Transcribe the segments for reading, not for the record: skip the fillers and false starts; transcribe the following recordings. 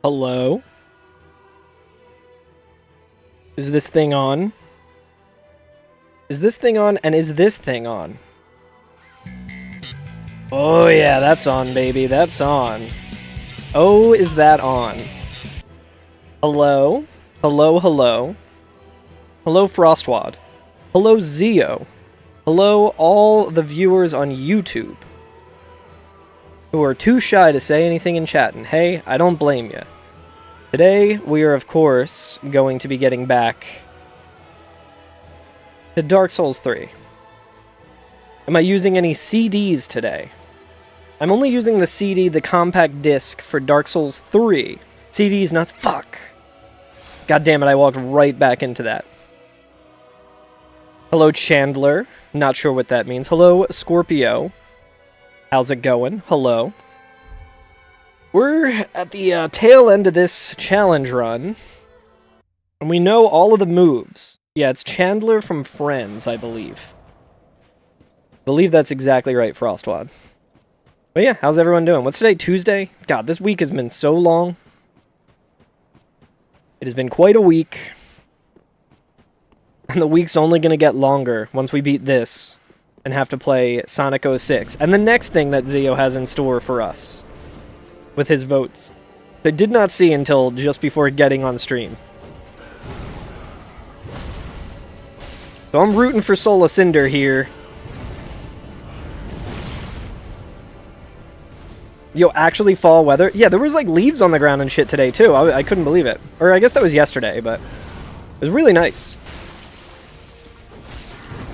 Hello? Is this thing on? Is this thing on, and is this thing on? Oh yeah, that's on, baby. That's on. Oh, is that on? Hello? Hello, hello. Hello, Frostwad. Hello, Zio. Hello, all the viewers on YouTube who are too shy to say anything in chat, and hey, I don't blame you. Today, we are, of course, going to be getting back to Dark Souls 3. Am I using any CDs today? I'm only using the CD, the compact disc, for Dark Souls 3. CDs, not fuck. God damn it, I walked right back into that. Hello, Chandler. Not sure what that means. Hello, Scorpio. How's it going? Hello. We're at the tail end of this challenge run, and we know all of the moves. Yeah, it's Chandler from Friends, I believe. I believe that's exactly right, Frostwad. But yeah, how's everyone doing? What's today, Tuesday? God, this week has been so long. It has been quite a week. And the week's only going to get longer once we beat this and have to play Sonic 06. And the next thing that Zio has in store for us with his votes, I did not see until just before getting on stream. So I'm rooting for Sola Cinder here. Yo, actually fall weather? Yeah, there was like leaves on the ground and shit today too. I couldn't believe it. Or I guess that was yesterday, but it was really nice.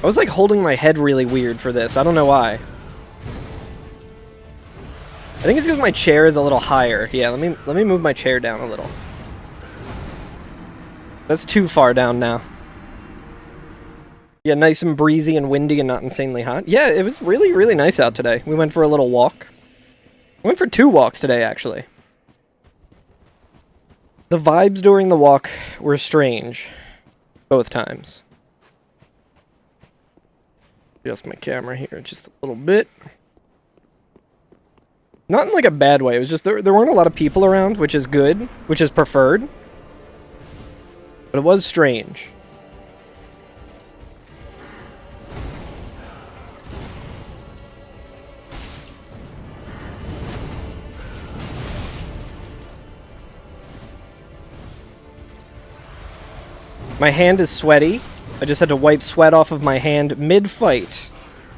I was like holding my head really weird for this. I don't know why. I think it's because my chair is a little higher. Yeah, let me move my chair down a little. That's too far down now. Yeah, nice and breezy and windy and not insanely hot. Yeah, it was really, really nice out today. We went for a little walk. We went for 2 walks today, actually. The vibes during the walk were strange. Both times. Adjust my camera here just a little bit. Not in like a bad way. It was just there weren't a lot of people around, which is good, which is preferred. But it was strange. My hand is sweaty. I just had to wipe sweat off of my hand mid-fight.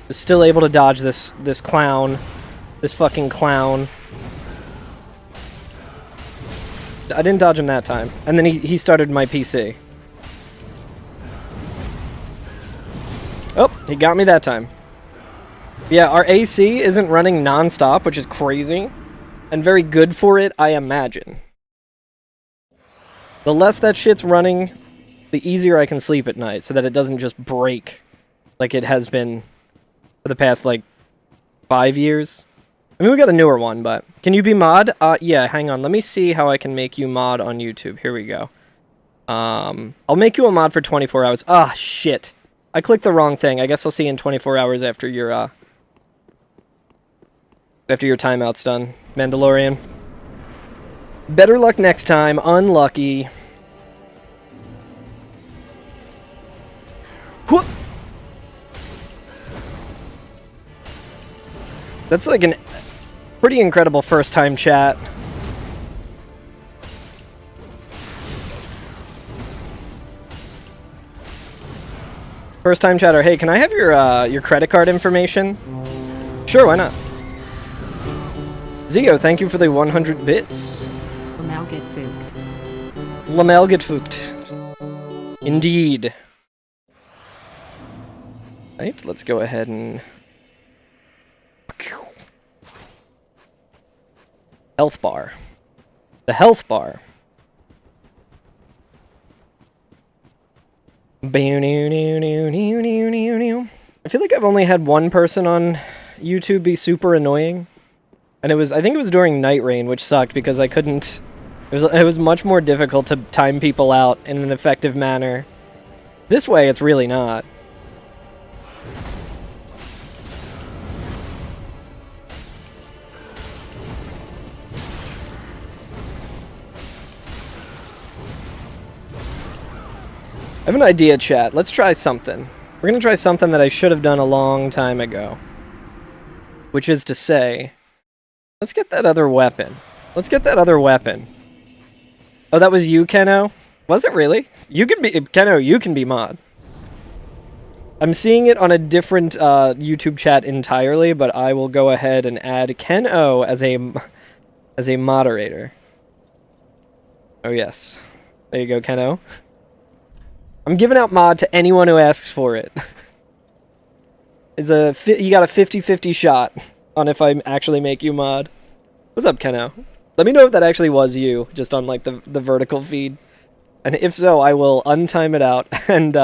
Was still able to dodge this clown. This fucking clown. I didn't dodge him that time. And then he started my PC. Oh, he got me that time. Yeah, our AC isn't running non-stop, which is crazy. And very good for it, I imagine. The less that shit's running, the easier I can sleep at night, so that it doesn't just break like it has been for the past, like, 5 years. I mean, we got a newer one, but... Can you be mod? Yeah, hang on. Let me see how I can make you mod on YouTube. Here we go. I'll make you a mod for 24 hours. Ah, shit. I clicked the wrong thing. I guess I'll see you in 24 hours after your timeout's done, Mandalorian. Better luck next time. Unlucky. Whoop! That's like an pretty incredible first-time chat. First-time chatter, hey, can I have your credit card information? Sure, why not? Zio, thank you for the 100 bits. Lamel get fooked. Lamel get fooked. Indeed. Right, let's go ahead and... Health bar. The health bar. I feel like I've only had one person on YouTube be super annoying. And I think it was during Night Rain, which sucked because I couldn't... It was much more difficult to time people out in an effective manner. This way, it's really not. I have an idea, chat. Let's try something. We're gonna try something that I should have done a long time ago. Which is to say, let's get that other weapon. Let's get that other weapon. Oh, that was you, Keno? Was it really? You can be... Keno, you can be mod. I'm seeing it on a different YouTube chat entirely, but I will go ahead and add Keno as a moderator. Oh, yes. There you go, Keno. I'm giving out mod to anyone who asks for it. You got a 50-50 shot on if I actually make you mod. What's up, Keno? Let me know if that actually was you, just on like the vertical feed. And if so, I will untime it out and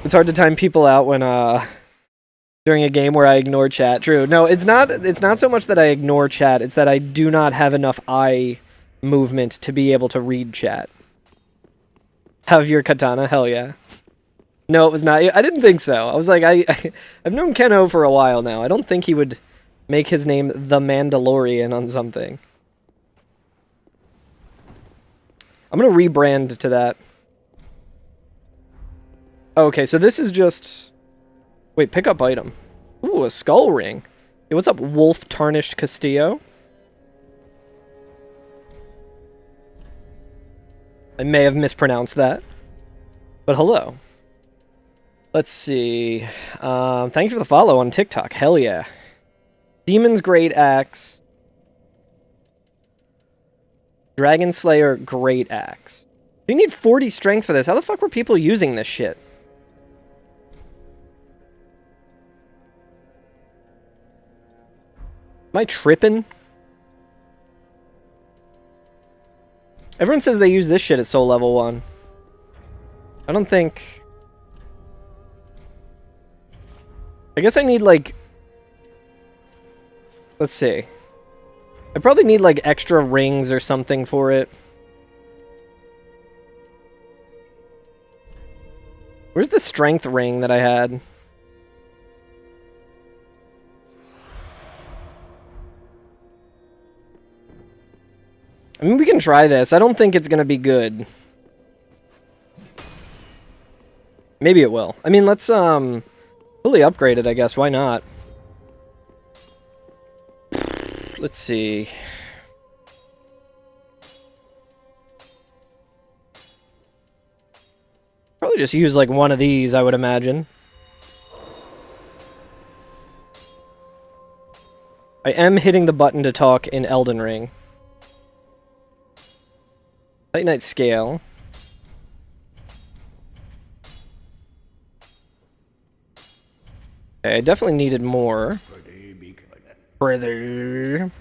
it's hard to time people out when during a game where I ignore chat. True. No, it's not so much that I ignore chat, it's that I do not have enough eye movement to be able to read chat. Have your katana? Hell yeah. No, it was not. I didn't think so. I was like, I've known Keno for a while now. I don't think he would make his name the Mandalorian on something. I'm gonna rebrand to that. Okay, so this is just... Wait, pick up item. Ooh, a skull ring. Hey, what's up, Wolf Tarnished Castillo? I may have mispronounced that. But hello. Let's see. Thank you for the follow on TikTok. Hell yeah. Demon's Great Axe. Dragon Slayer Great Axe. You need 40 strength for this. How the fuck were people using this shit? Am I tripping? Everyone says they use this shit at soul level 1. I don't think... I guess I need, like... Let's see. I probably need, like, extra rings or something for it. Where's the strength ring that I had? I mean, we can try this. I don't think it's gonna be good. Maybe it will. I mean, let's, fully upgrade it, I guess. Why not? Let's see. Probably just use, like, one of these, I would imagine. I am hitting the button to talk in Elden Ring. Titanite Scale. Okay, I definitely needed more. Brother.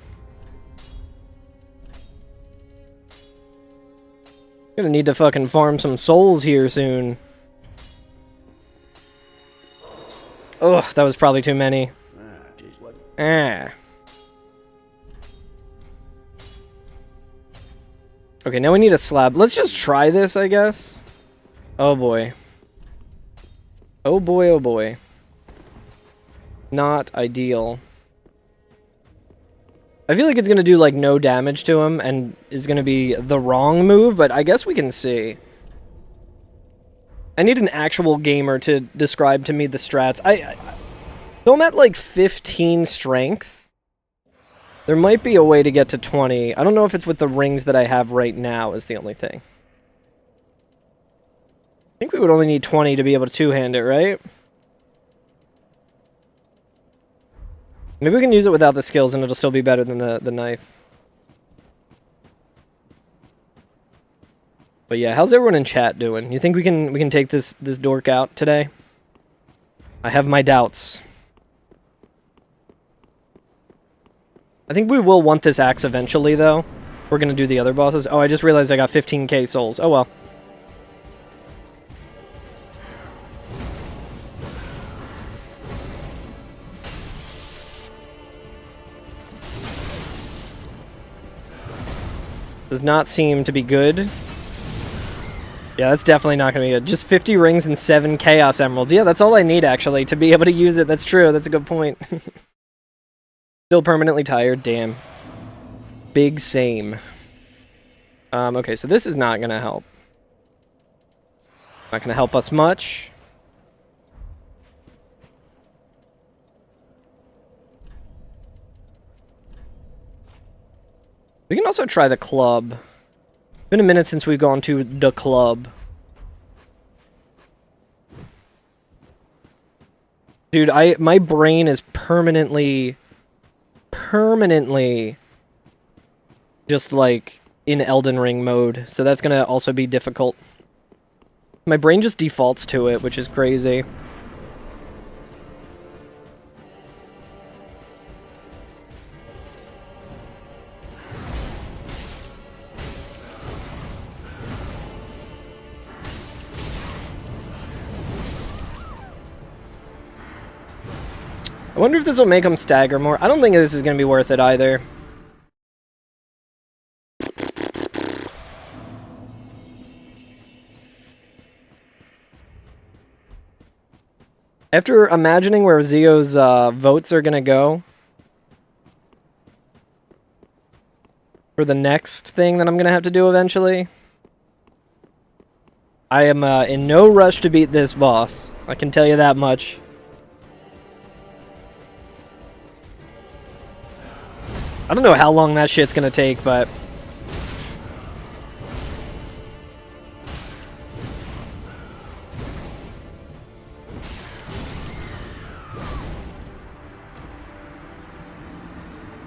Gonna need to fucking farm some souls here soon. Ugh, that was probably too many. Ah. Okay, now we need a slab. Let's just try this, I guess. Oh boy. Oh boy, oh boy. Not ideal. I feel like it's gonna do, like, no damage to him, and is gonna be the wrong move, but I guess we can see. I need an actual gamer to describe to me the strats. So I'm at, like, 15 strength. There might be a way to get to 20. I don't know if it's with the rings that I have right now is the only thing. I think we would only need 20 to be able to two-hand it, right? Maybe we can use it without the skills and it'll still be better than the knife. But yeah, how's everyone in chat doing? You think we can take this dork out today? I have my doubts. I think we will want this axe eventually, though. We're gonna do the other bosses. Oh, I just realized I got 15k souls. Oh well. Does not seem to be good. Yeah, that's definitely not going to be good. Just 50 rings and 7 Chaos Emeralds. Yeah, that's all I need, actually, to be able to use it. That's true. That's a good point. Still permanently tired. Damn. Big same. Okay, so this is not gonna help. Not gonna help us much. We can also try the club. Been a minute since we've gone to the club. Dude, my brain is permanently just like in Elden Ring mode, so that's gonna also be difficult. My brain just defaults to it, which is crazy. I wonder if this will make them stagger more. I don't think this is going to be worth it either. After imagining where Zio's votes are going to go for the next thing that I'm going to have to do eventually, I am in no rush to beat this boss. I can tell you that much. I don't know how long that shit's gonna take, but...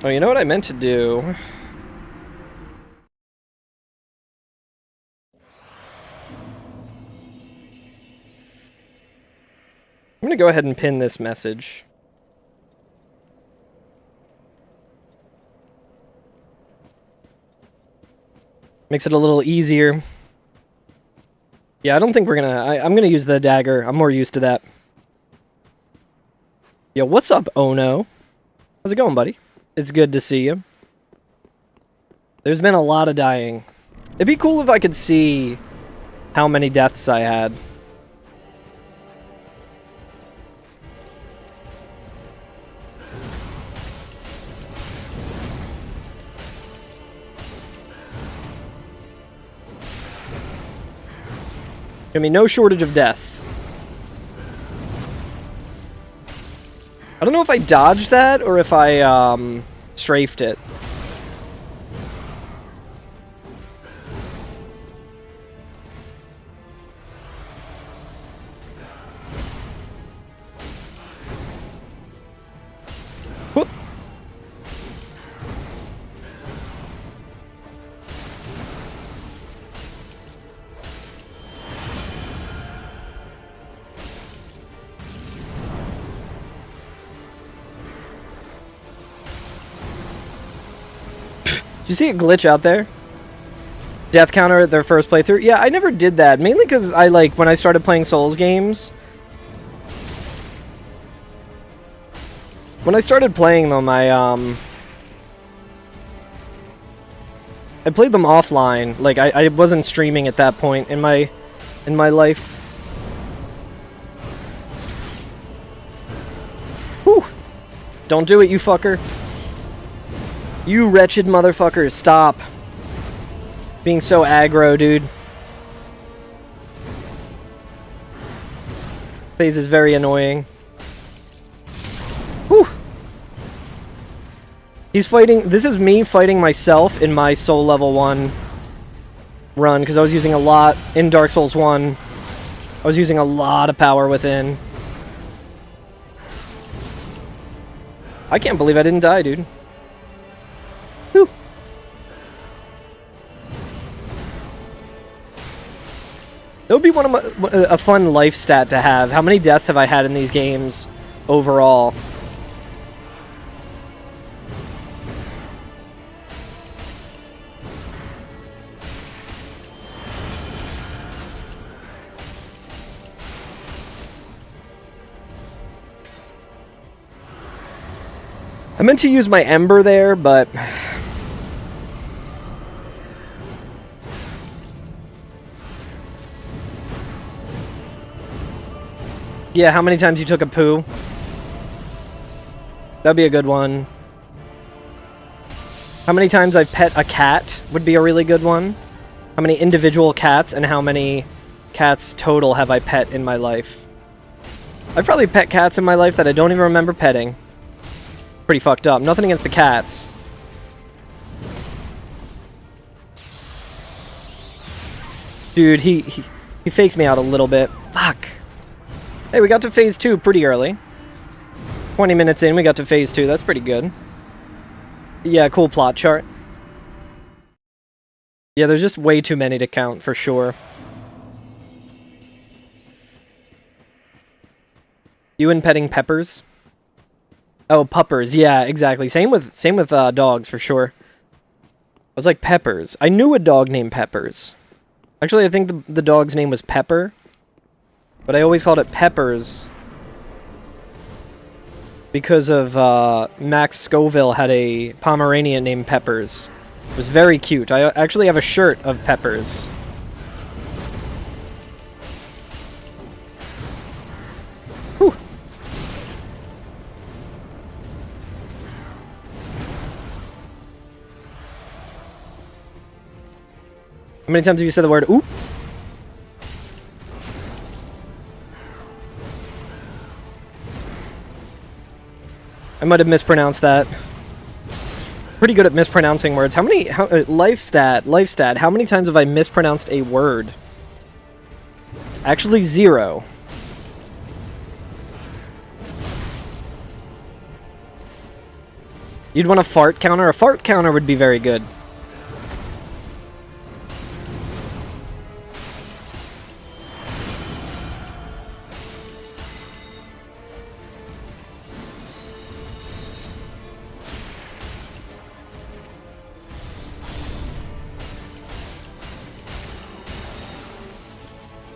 Oh, you know what I meant to do? I'm gonna go ahead and pin this message. Makes it a little easier. Yeah, I don't think we're gonna... I'm gonna use the dagger. I'm more used to that. Yo, what's up, Ono? How's it going, buddy? It's good to see you. There's been a lot of dying. It'd be cool if I could see how many deaths I had. I mean, no shortage of death. I don't know if I dodged that or if I strafed it. Whoop. Did you see a glitch out there? Death counter at their first playthrough? Yeah, I never did that. Mainly because I, like, when I started playing Souls games... When I started playing them, I played them offline. Like, I wasn't streaming at that point in my life. Whew! Don't do it, you fucker. You wretched motherfucker, stop. Being so aggro, dude. Phase is very annoying. Whew. He's fighting... This is me fighting myself in my Soul Level 1 run, because I was using a lot... In Dark Souls 1, I was using a lot of power within. I can't believe I didn't die, dude. Whew. That would be one of a fun life stat to have. How many deaths have I had in these games overall? I meant to use my Ember there, but... Yeah, how many times you took a poo? That'd be a good one. How many times I've pet a cat would be a really good one. How many individual cats and how many cats total have I pet in my life? I've probably pet cats in my life that I don't even remember petting. Pretty fucked up. Nothing against the cats. Dude, he faked me out a little bit. Fuck. Hey, we got to phase 2 pretty early. 20 minutes in, we got to phase 2. That's pretty good. Yeah, cool plot chart. Yeah, there's just way too many to count, for sure. You and petting peppers? Oh, puppers. Yeah, exactly. Same with dogs, for sure. I was like, Peppers. I knew a dog named Peppers. Actually, I think the dog's name was Pepper. But I always called it Peppers. Because of Max Scoville had a Pomeranian named Peppers. It was very cute. I actually have a shirt of Peppers. Whew. How many times have you said the word oop? I might have mispronounced that. Pretty good at mispronouncing words. Life stat, how many times have I mispronounced a word? It's actually 0. You'd want a fart counter? A fart counter would be very good.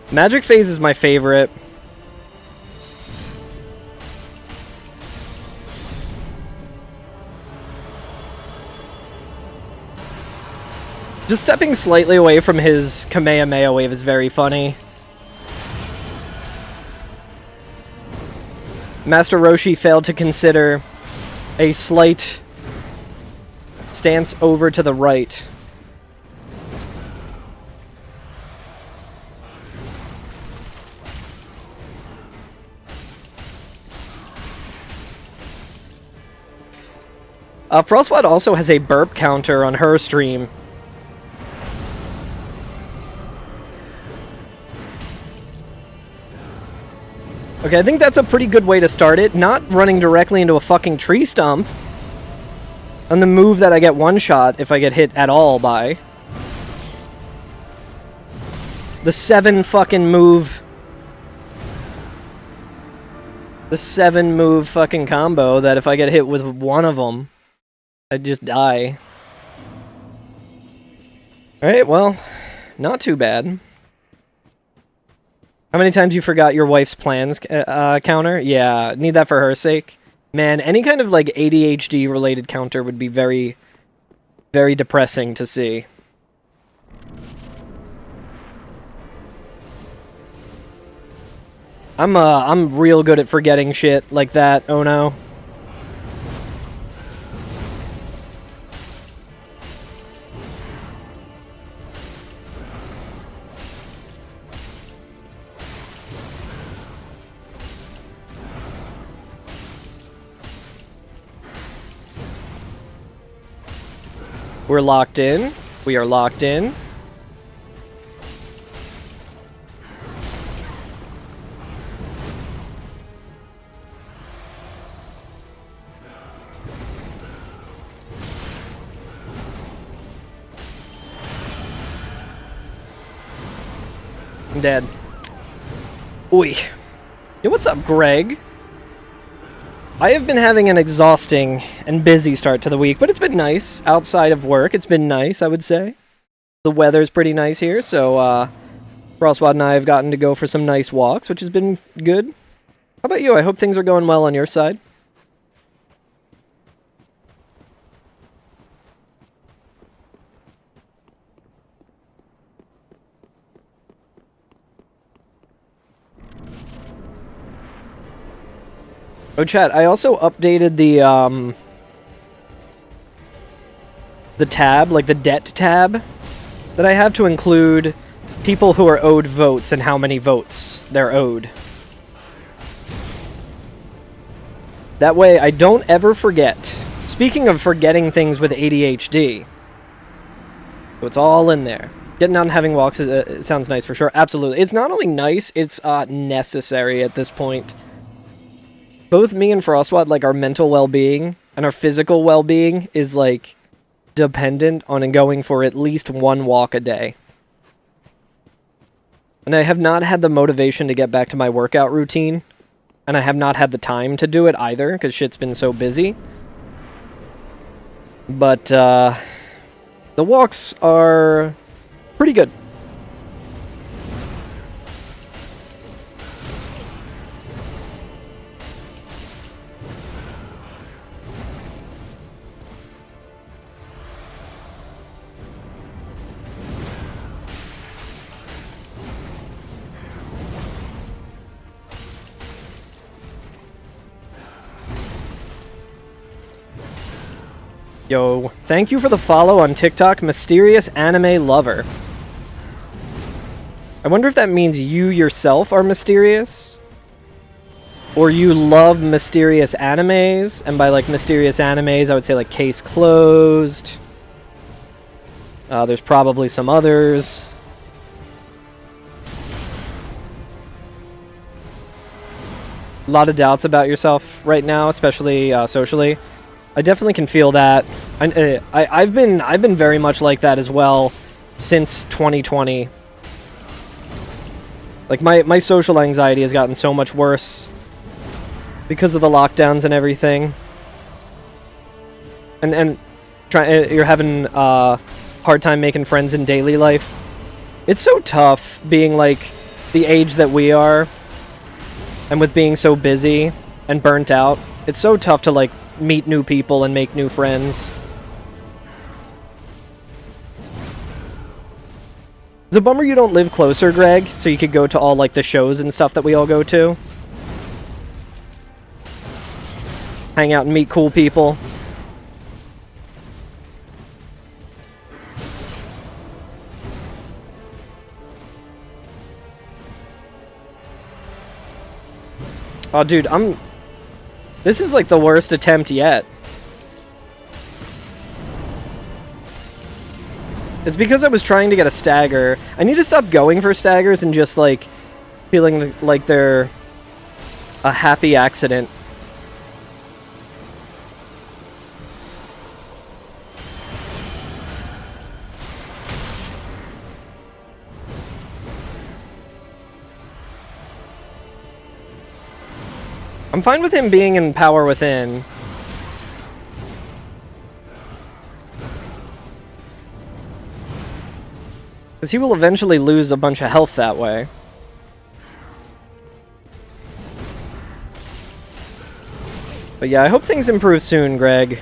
Magic phase is my favorite. Just stepping slightly away from his Kamehameha wave is very funny. Master Roshi failed to consider a slight stance over to the right. Frostwad also has a burp counter on her stream. Okay, I think that's a pretty good way to start it. Not running directly into a fucking tree stump. And the move that I get one shot if I get hit at all by. The 7 fucking move. The 7 move fucking combo that if I get hit with one of them, I'd just die. Alright, well, not too bad. How many times you forgot your wife's plans counter? Yeah, need that for her sake. Man, any kind of like ADHD related counter would be very, very depressing to see. I'm real good at forgetting shit like that, oh no. We're locked in. We are locked in. I'm dead. Oi. Yo, what's up, Greg? I have been having an exhausting and busy start to the week, but it's been nice. Outside of work, it's been nice, I would say. The weather's pretty nice here, so Frostwad and I have gotten to go for some nice walks, which has been good. How about you? I hope things are going well on your side. Oh, chat, I also updated the the tab, like the debt tab that I have to include people who are owed votes and how many votes they're owed. That way I don't ever forget. Speaking of forgetting things with ADHD, so it's all in there. Getting out and having walks is, sounds nice for sure. Absolutely. It's not only nice, it's necessary at this point. Both me and Frostwad, like, our mental well-being and our physical well-being is, like, dependent on going for at least one walk a day. And I have not had the motivation to get back to my workout routine. And I have not had the time to do it either, because shit's been so busy. But, the walks are pretty good. Yo, thank you for the follow on TikTok, Mysterious Anime Lover. I wonder if that means you yourself are mysterious? Or you love mysterious animes? And by, like, mysterious animes, I would say, like, Case Closed. There's probably some others. A lot of doubts about yourself right now, especially socially. I definitely can feel that. I've been very much like that as well since 2020. Like, my social anxiety has gotten so much worse because of the lockdowns and everything. And you're having a hard time making friends in daily life. It's so tough being, like, the age that we are, and with being so busy and burnt out. It's so tough to, like, meet new people and make new friends. It's a bummer you don't live closer, Greg, so you could go to all, like, the shows and stuff that we all go to. Hang out and meet cool people. Oh, dude, this is, like, the worst attempt yet. It's because I was trying to get a stagger. I need to stop going for staggers and just, like, feeling like they're a happy accident. I'm fine with him being in Power Within. Because he will eventually lose a bunch of health that way. But yeah, I hope things improve soon, Greg.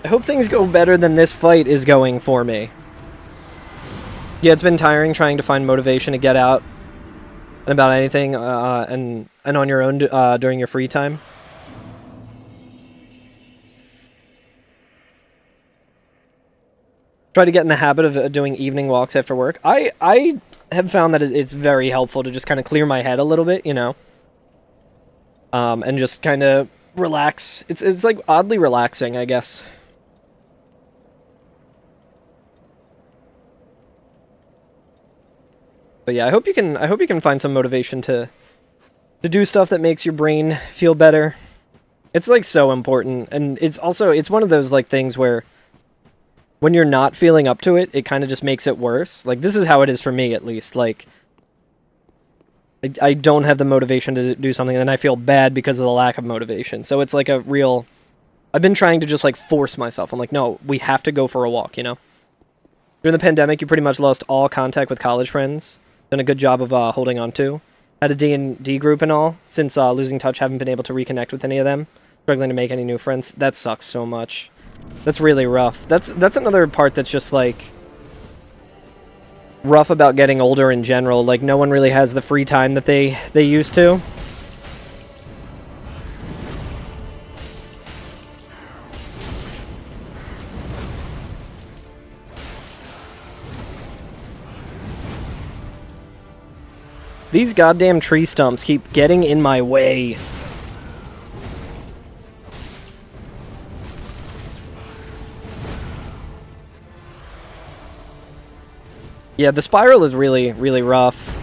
I hope things go better than this fight is going for me. Yeah, it's been tiring trying to find motivation to get out and about anything, and on your own during your free time. Try to get in the habit of doing evening walks after work. I have found that it's very helpful to just kind of clear my head a little bit, you know, and just kind of relax. It's like oddly relaxing, I guess. But yeah, I hope you can find some motivation to do stuff that makes your brain feel better. It's, like, so important, and it's one of those, like, things where when you're not feeling up to it, it kind of just makes it worse. Like, this is how it is for me, at least. Like, I don't have the motivation to do something, and then I feel bad because of the lack of motivation. So it's like a real... I've been trying to just, like, force myself. I'm like, no, we have to go for a walk, you know? During the pandemic, you pretty much lost all contact with college friends. Done a good job of holding on to. Had a D&D group and all. Since losing touch, haven't been able to reconnect with any of them. Struggling to make any new friends. That sucks so much. That's really rough. That's another part that's just, like, rough about getting older in general. Like, no one really has the free time that they used to. These goddamn tree stumps keep getting in my way. Yeah, the spiral is really, really rough.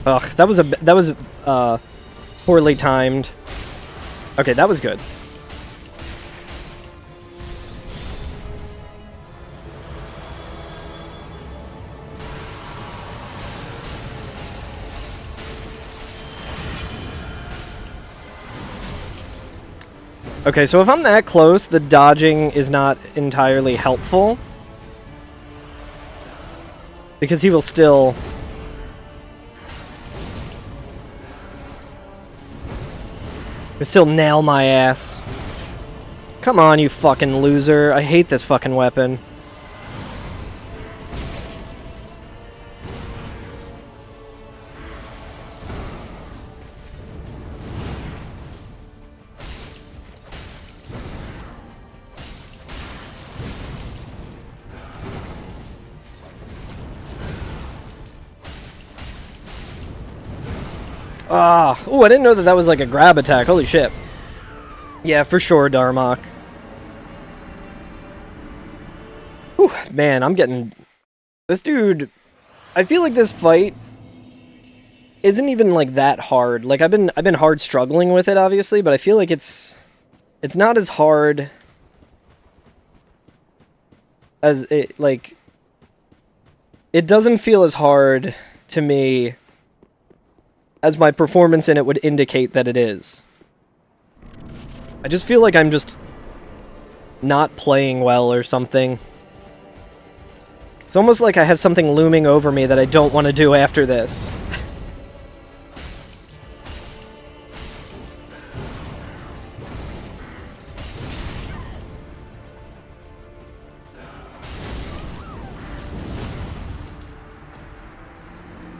Ugh, that was poorly timed. Okay, that was good. Okay, so if I'm that close, the dodging is not entirely helpful. Because he will still... He'll still nail my ass. Come on, you fucking loser. I hate this fucking weapon. Ah, oh, I didn't know that that was like a grab attack. Holy shit. Yeah, for sure, Darmok. Whew, man, I'm getting... This dude... I feel like this fight isn't even like that hard. Like I've been hard struggling with it, obviously, but I feel like it's not as hard as it, like... It doesn't feel as hard to me as my performance in it would indicate that it is. I just feel like I'm just not playing well or something. It's almost like I have something looming over me that I don't want to do after this.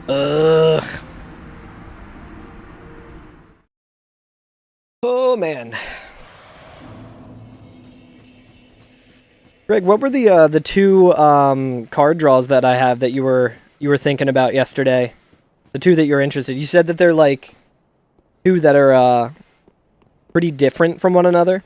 Ugh. Oh, man. Greg, what were the two card draws that I have that you were thinking about yesterday? The two that you're interested. You said that they're like two that are pretty different from one another.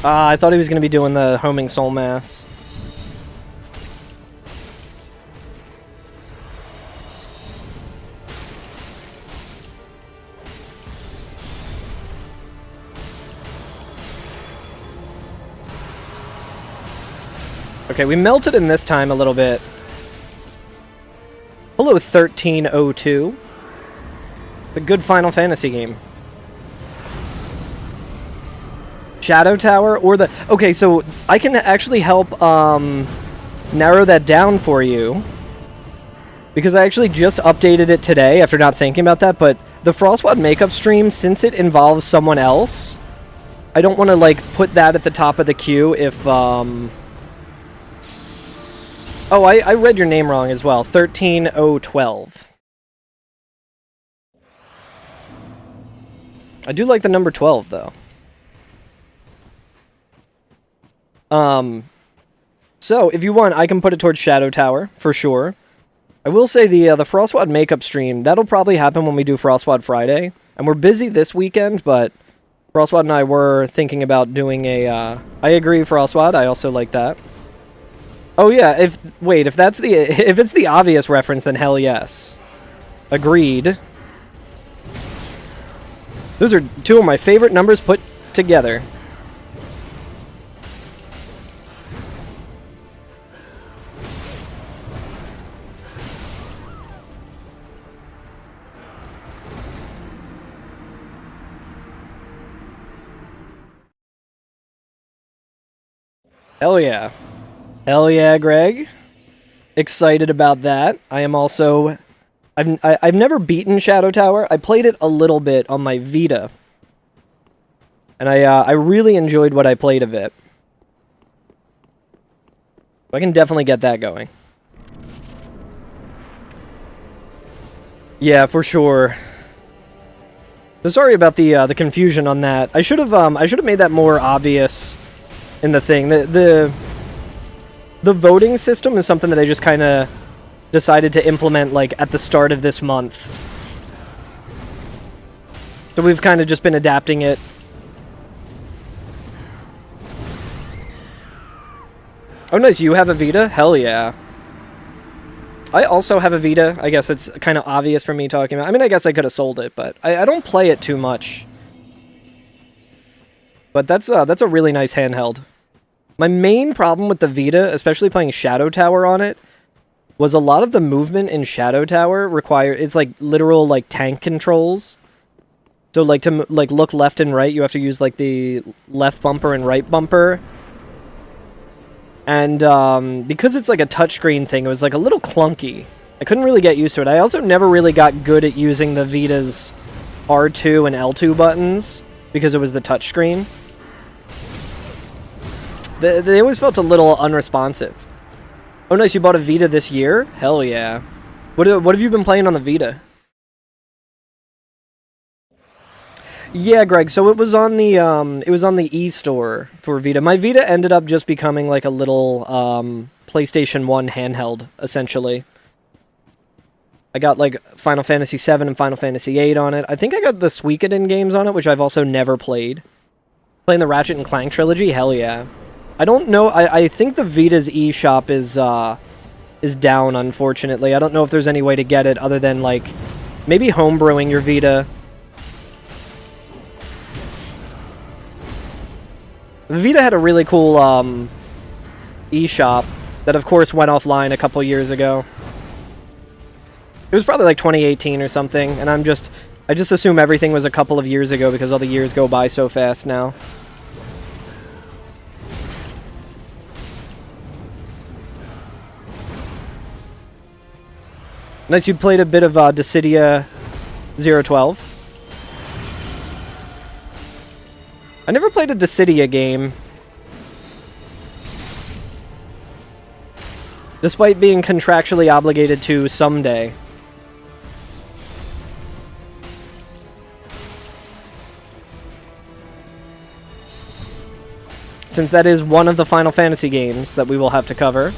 I thought he was going to be doing the homing soul mass. Okay, we melted in this time a little bit. Hello, 1302. A good Final Fantasy game. Shadow Tower or the... Okay, so I can actually help narrow that down for you. Because I actually just updated it today after not thinking about that, but the Frostwad makeup stream, since it involves someone else, I don't want to, like, put that at the top of the queue if, Oh, I read your name wrong as well. 13012. I do like the number 12, though. So, if you want, I can put it towards Shadow Tower, for sure. I will say the Frostwad makeup stream, that'll probably happen when we do Frostwad Friday. And we're busy this weekend, but Frostwad and I were thinking about doing a, I agree, Frostwad, I also like that. Oh yeah, if it's the obvious reference, then hell yes. Agreed. Those are two of my favorite numbers put together. Hell yeah. Hell yeah, Greg. Excited about that. I am also... I've never beaten Shadow Tower. I played it a little bit on my Vita. And I really enjoyed what I played of it. I can definitely get that going. Yeah, for sure. So sorry about the confusion on that. I should have made that more obvious in the thing. The voting system is something that I just kind of decided to implement like at the start of this month. So we've kind of just been adapting it. Oh nice, you have a Vita? Hell yeah. I also have a Vita. I guess it's kind of obvious for me talking about. I mean, I guess I could have sold it, but I don't play it too much. But that's a really nice handheld. My main problem with the Vita, especially playing Shadow Tower on it, was a lot of the movement in Shadow Tower it's like literal like tank controls. So like to like look left and right, you have to use like the left bumper and right bumper. And because it's like a touchscreen thing, it was like a little clunky. I couldn't really get used to it. I also never really got good at using the Vita's R2 and L2 buttons because it was the touchscreen. They always felt a little unresponsive. Oh nice, you bought a Vita this year? Hell yeah. What have you been playing on the Vita? Yeah, Greg, so it was on the e-store for Vita. My Vita ended up just becoming like a little PlayStation 1 handheld, essentially. I got like Final Fantasy 7 and Final Fantasy 8 on it. I think I got the Suikoden games on it, which I've also never played. Playing the Ratchet and Clank trilogy? Hell yeah. I don't know, I think the Vita's eShop is down, unfortunately. I don't know if there's any way to get it other than like maybe homebrewing your Vita. The Vita had a really cool eShop that of course went offline a couple years ago. It was probably like 2018 or something, and I just assume everything was a couple of years ago because all the years go by so fast now. Nice, you played a bit of Dissidia 012. I never played a Dissidia game. Despite being contractually obligated to someday. Since that is one of the Final Fantasy games that we will have to cover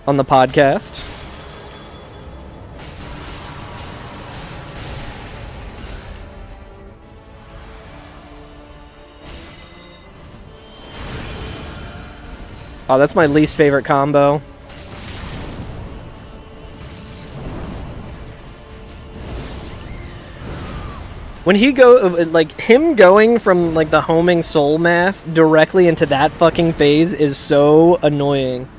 on the podcast. Oh, that's my least favorite combo. When he like, him going from, like, the homing soul mass directly into that fucking phase is so annoying.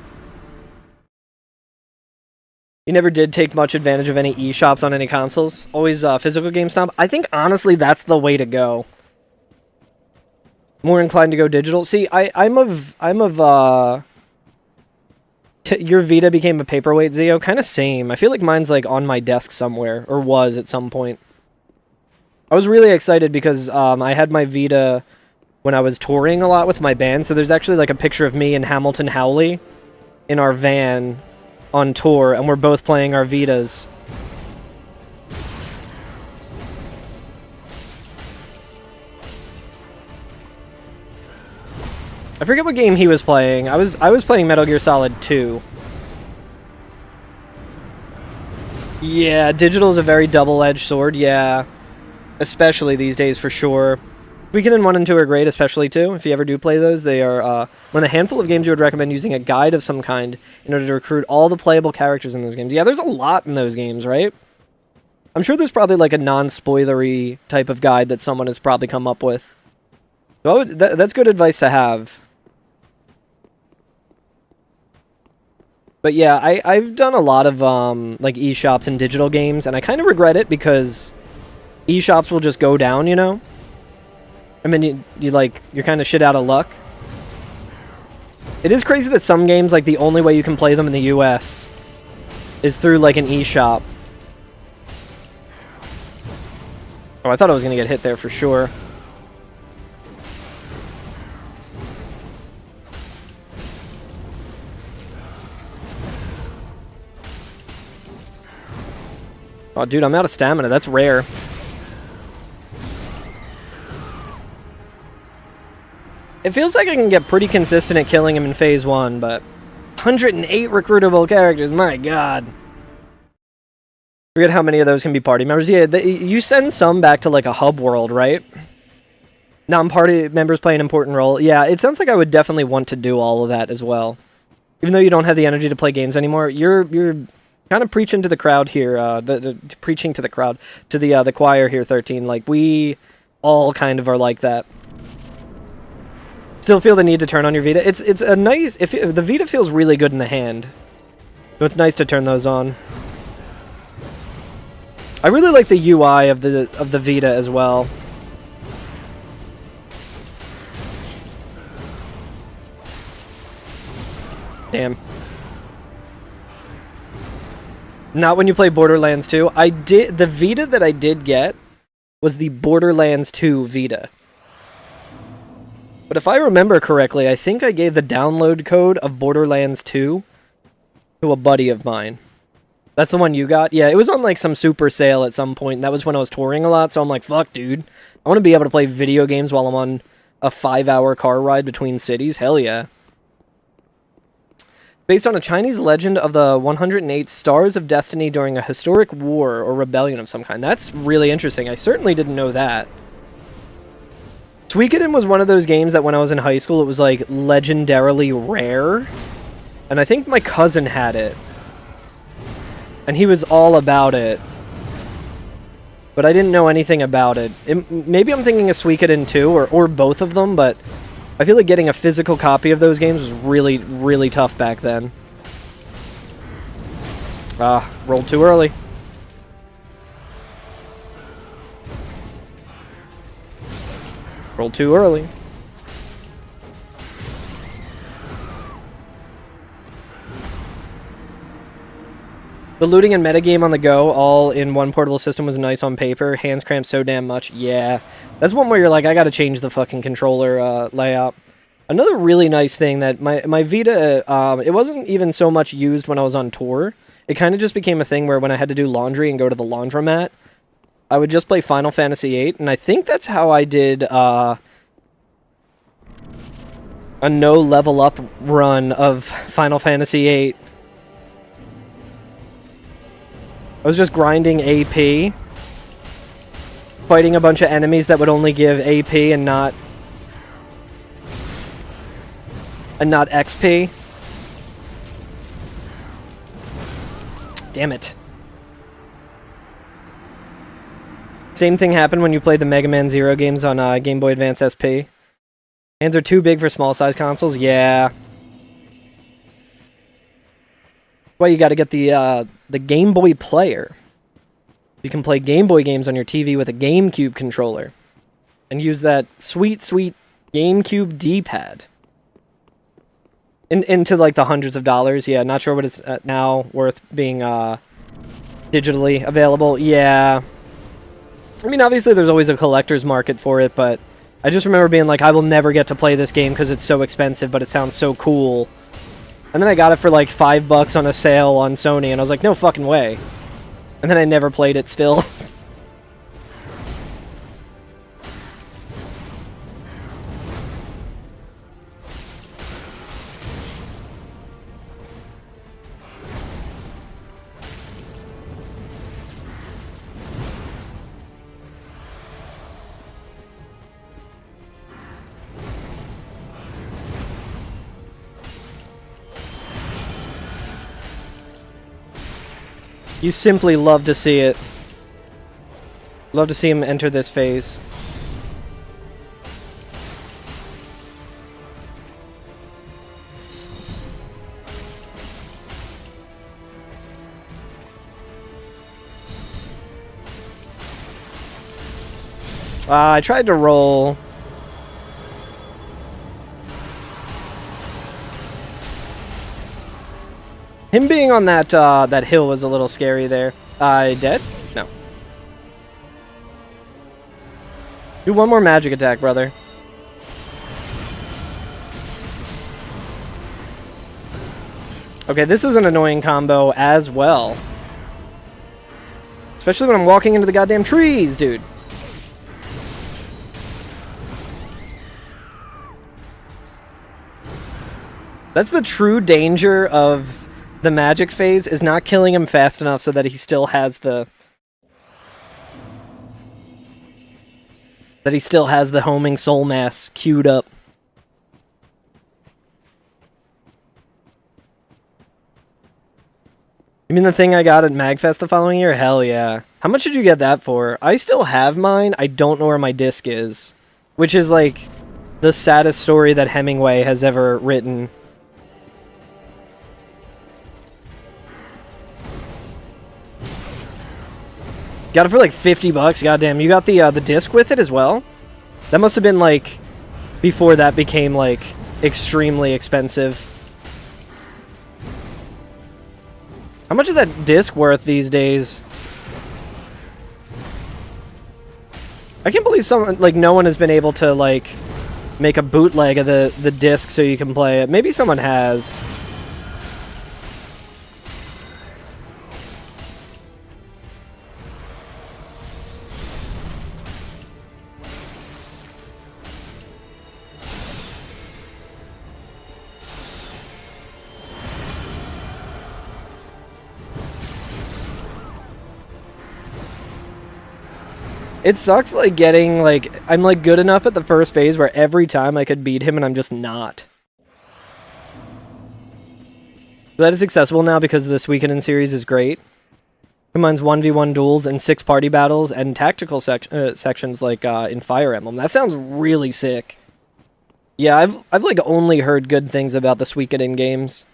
You never did take much advantage of any eShops on any consoles? Always physical GameStop? I think, honestly, that's the way to go. More inclined to go digital. See, I'm of your Vita became a paperweight, Zio? Kind of same. I feel like mine's like on my desk somewhere, or was at some point. I was really excited because I had my Vita when I was touring a lot with my band, so there's actually like a picture of me and Hamilton Howley in our van on tour, and we're both playing our Vitas. I forget what game he was playing. I was playing Metal Gear Solid 2. Yeah, digital is a very double-edged sword, yeah. Especially these days, for sure. Suikoden 1 and 2 are great, especially 2. If you ever do play those, they are one of the handful of games you would recommend using a guide of some kind in order to recruit all the playable characters in those games. Yeah, there's a lot in those games, right? I'm sure there's probably like a non-spoilery type of guide that someone has probably come up with. So that's good advice to have. But yeah, I've done a lot of like eShops and digital games, and I kind of regret it because eShops will just go down, you know? And then you're kind of shit out of luck. It is crazy that some games, like, the only way you can play them in the US is through, like, an eShop. Oh, I thought I was gonna get hit there for sure. Oh, dude, I'm out of stamina. That's rare. It feels like I can get pretty consistent at killing him in Phase 1, but 108 recruitable characters, my god. Forget how many of those can be party members. Yeah, you send some back to, like, a hub world, right? Non-party members play an important role. Yeah, it sounds like I would definitely want to do all of that as well. Even though you don't have the energy to play games anymore, you're kind of preaching to the crowd here, preaching to the crowd, to the choir here, 13. Like, we all kind of are like that. Still feel the need to turn on your Vita. It's a nice, the Vita feels really good in the hand, so it's nice to turn those on. I really like the UI of the Vita as well. Damn. Not when you play Borderlands 2. The Vita that I did get was the Borderlands 2 Vita. But if I remember correctly, I think I gave the download code of Borderlands 2 to a buddy of mine. That's the one you got? Yeah, it was on, like, some super sale at some point. That was when I was touring a lot, so I'm like, fuck, dude. I want to be able to play video games while I'm on a 5-hour car ride between cities. Hell yeah. Based on a Chinese legend of the 108 Stars of Destiny during a historic war or rebellion of some kind. That's really interesting. I certainly didn't know that. Suikoden was one of those games that when I was in high school, it was, like, legendarily rare. And I think my cousin had it. And he was all about it. But I didn't know anything about it. Maybe I'm thinking of Suikoden 2, or both of them, but I feel like getting a physical copy of those games was really, really tough back then. Ah, rolled too early. Rolled too early. The looting and metagame on the go, all in one portable system, was nice on paper. Hands cramp so damn much. Yeah. That's one where you're like, I gotta change the fucking controller layout. Another really nice thing that my Vita, it wasn't even so much used when I was on tour. It kind of just became a thing where when I had to do laundry and go to the laundromat, I would just play Final Fantasy VIII, and I think that's how I did a no level up run of Final Fantasy VIII. I was just grinding AP, fighting a bunch of enemies that would only give AP and not XP. Damn it. Same thing happened when you played the Mega Man Zero games on Game Boy Advance SP. Hands are too big for small size consoles? Yeah. Well, you gotta get the Game Boy player. You can play Game Boy games on your TV with a GameCube controller. And use that sweet, sweet GameCube D-pad. Into, like, the hundreds of dollars. Yeah, not sure what it's now worth being digitally available. Yeah. I mean, obviously there's always a collector's market for it, but I just remember being like, I will never get to play this game because it's so expensive, but it sounds so cool. And then I got it for like $5 on a sale on Sony, and I was like, no fucking way. And then I never played it still. You simply love to see it. Love to see him enter this phase. I tried to roll. Him being on that that hill was a little scary there. Dead? No. Do one more magic attack, brother. Okay, this is an annoying combo as well. Especially when I'm walking into the goddamn trees, dude. That's the true danger of the magic phase, is not killing him fast enough so that he still has the... that he still has the homing soul mass queued up. You mean the thing I got at MagFest the following year? Hell yeah. How much did you get that for? I still have mine. I don't know where my disc is. Which is like the saddest story that Hemingway has ever written. Got it for like 50 bucks. Goddamn, you got the disc with it as well? That must have been like before that became like extremely expensive. How much is that disc worth these days? I can't believe no one has been able to like make a bootleg of the disc so you can play it. Maybe someone has. It sucks, like, getting, like... I'm, like, good enough at the first phase where every time I could beat him and I'm just not. That is accessible now because the Suikoden series is great. Combines 1v1 duels and 6 party battles and tactical sections like in Fire Emblem. That sounds really sick. Yeah, I've like, only heard good things about the Suikoden games.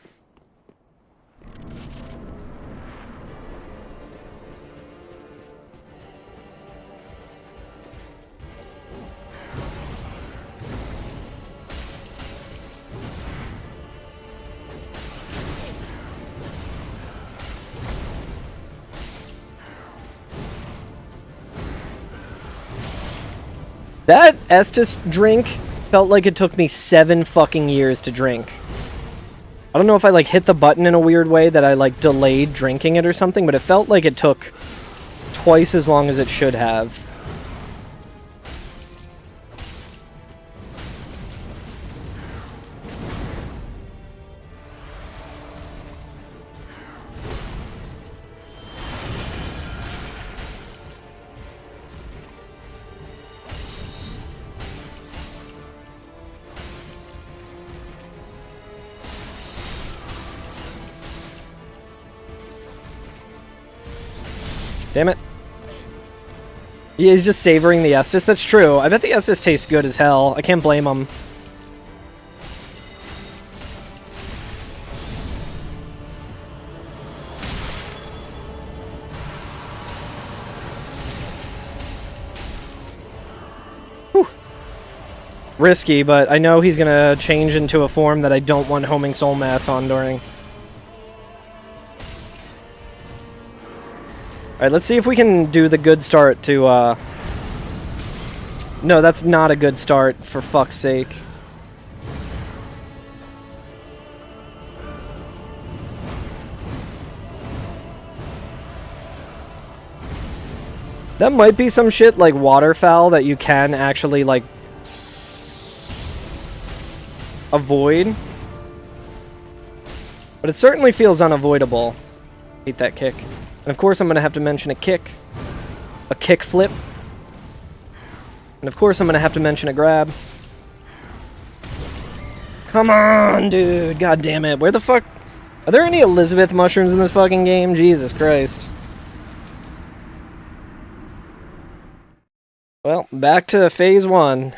That Estus drink felt like it took me 7 fucking years to drink. I don't know if I like hit the button in a weird way that I like delayed drinking it or something, but it felt like it took twice as long as it should have. Damn it. Yeah, he's just savoring the Estus. That's true. I bet the Estus tastes good as hell. I can't blame him. Whew. Risky, but I know he's gonna change into a form that I don't want homing soul mass on during. Alright, let's see if we can do the good start to, No, that's not a good start, for fuck's sake. That might be some shit like waterfowl that you can actually, like, avoid. But it certainly feels unavoidable. Hate that kick. And of course I'm going to have to mention a kick. A kick flip. And of course I'm going to have to mention a grab. Come on, dude. God damn it. Where the fuck... Are there any Elizabeth mushrooms in this fucking game? Jesus Christ. Well, back to phase 1.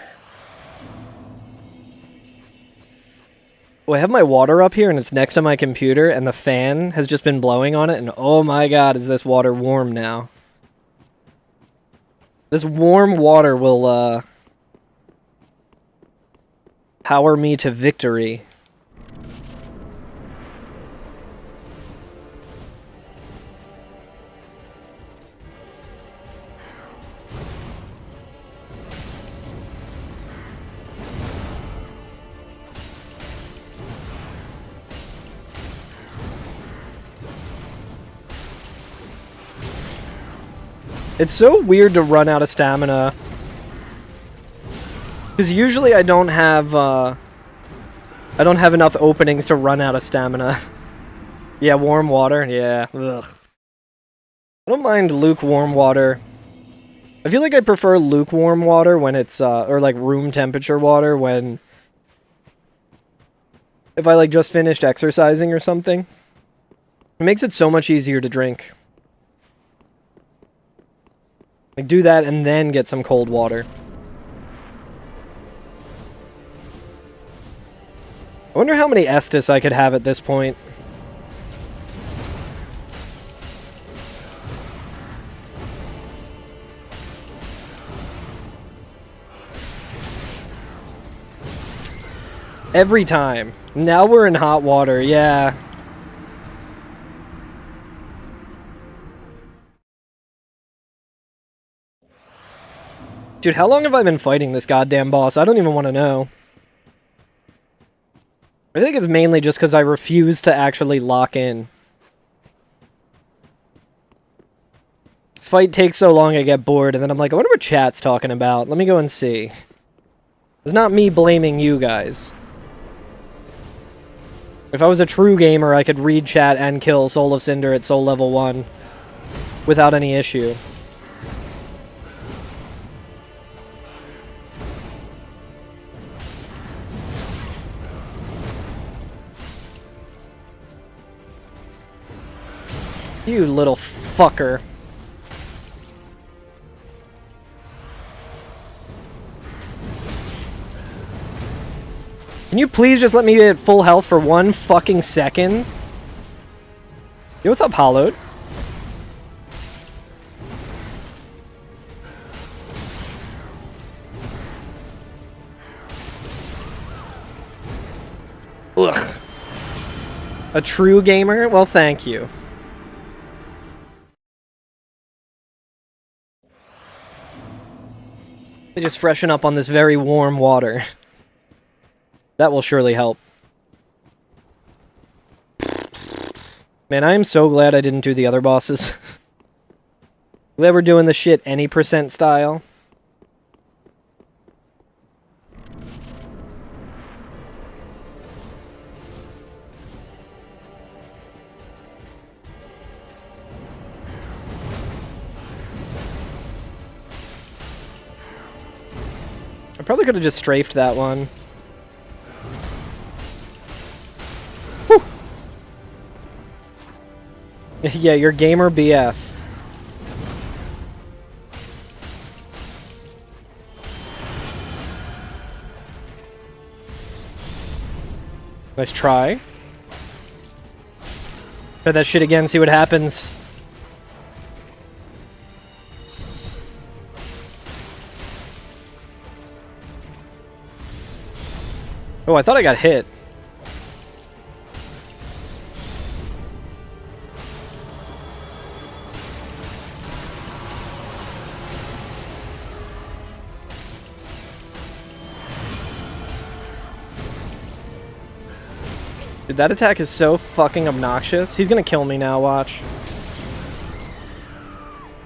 Oh, I have my water up here and it's next to my computer and the fan has just been blowing on it and oh my god, is this water warm now. This warm water will, power me to victory. It's so weird to run out of stamina. Because usually I don't have enough openings to run out of stamina. Yeah, warm water. Yeah. Ugh. I don't mind lukewarm water. I feel like I prefer lukewarm water when it's, or like room temperature water when... If I like just finished exercising or something. It makes it so much easier to drink. Like, do that and then get some cold water. I wonder how many Estus I could have at this point. Every time. Now we're in hot water, yeah. Dude, how long have I been fighting this goddamn boss? I don't even want to know. I think it's mainly just because I refuse to actually lock in. This fight takes so long I get bored, and then I'm like, I wonder what chat's talking about. Let me go and see. It's not me blaming you guys. If I was a true gamer, I could read chat and kill Soul of Cinder at Soul Level 1 without any issue. You little fucker. Can you please just let me get full health for 1 fucking second? Yo, what's up, Hollowed? Ugh. A true gamer? Well, thank you. Let me just freshen up on this very warm water. That will surely help. Man, I am so glad I didn't do the other bosses. Glad we're doing the shit any percent style. I probably could have just strafed that one. Whew. Yeah, you're gamer BF. Nice try. Try that shit again, see what happens. Oh, I thought I got hit. Dude, that attack is so fucking obnoxious. He's gonna kill me now, watch.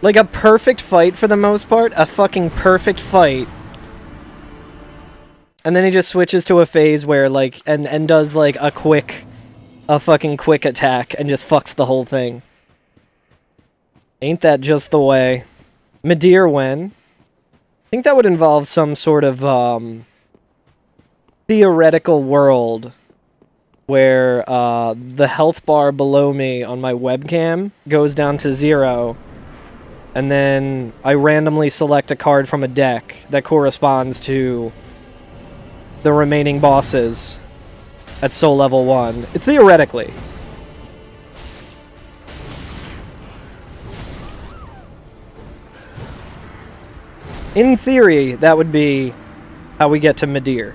Like a perfect fight for the most part. A fucking perfect fight. And then he just switches to a phase where, like, and does, like, a fucking quick attack and just fucks the whole thing. Ain't that just the way? Midir when? I think that would involve some sort of, theoretical world where, the health bar below me on my webcam goes down to 0, and then I randomly select a card from a deck that corresponds to the remaining bosses at Soul Level 1. Theoretically. In theory, that would be how we get to Midir.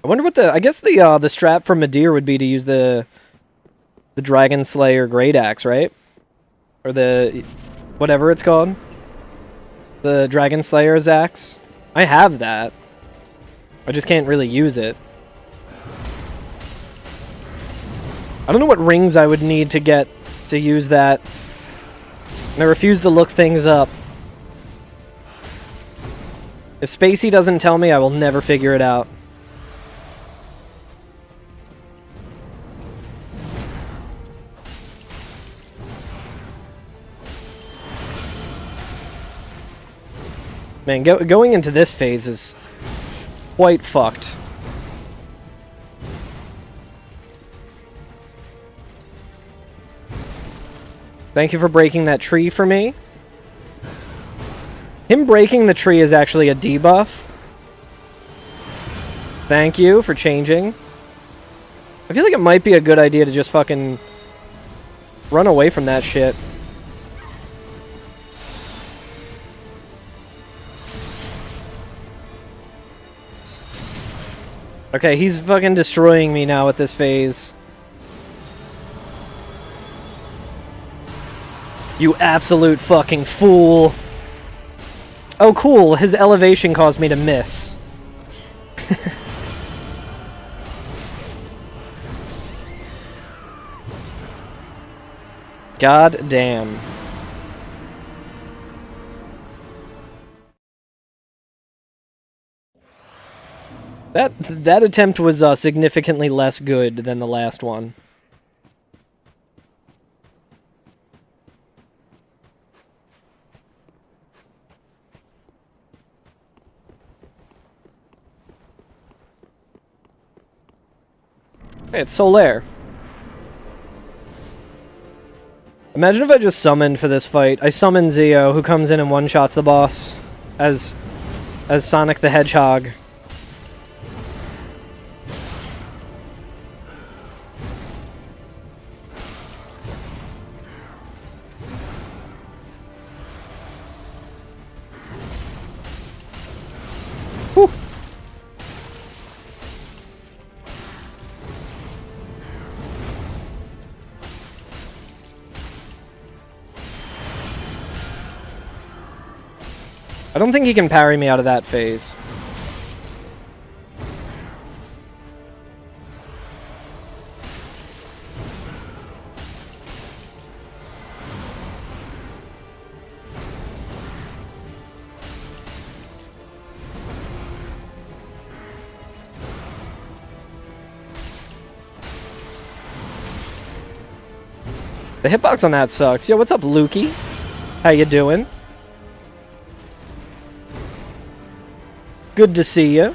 I wonder what I guess the strat for Midir would be to use the Dragon Slayer Great Axe, right? Or the whatever it's called. The Dragon Slayer's axe. I have that. I just can't really use it. I don't know what rings I would need to get to use that. And I refuse to look things up. If Spacey doesn't tell me, I will never figure it out. Man, going into this phase is quite fucked. Thank you for breaking that tree for me. Him breaking the tree is actually a debuff. Thank you for changing. I feel like it might be a good idea to just fucking run away from that shit. Okay, he's fucking destroying me now with this phase. You absolute fucking fool. Oh, cool. His elevation caused me to miss. God damn. That attempt was significantly less good than the last one. Hey, it's Solaire. Imagine if I just summoned for this fight. I summon Zeo, who comes in and one-shots the boss as Sonic the Hedgehog. Whew. I don't think he can parry me out of that phase. The hitbox on that sucks. Yo, what's up, Lukey? How you doing? Good to see you.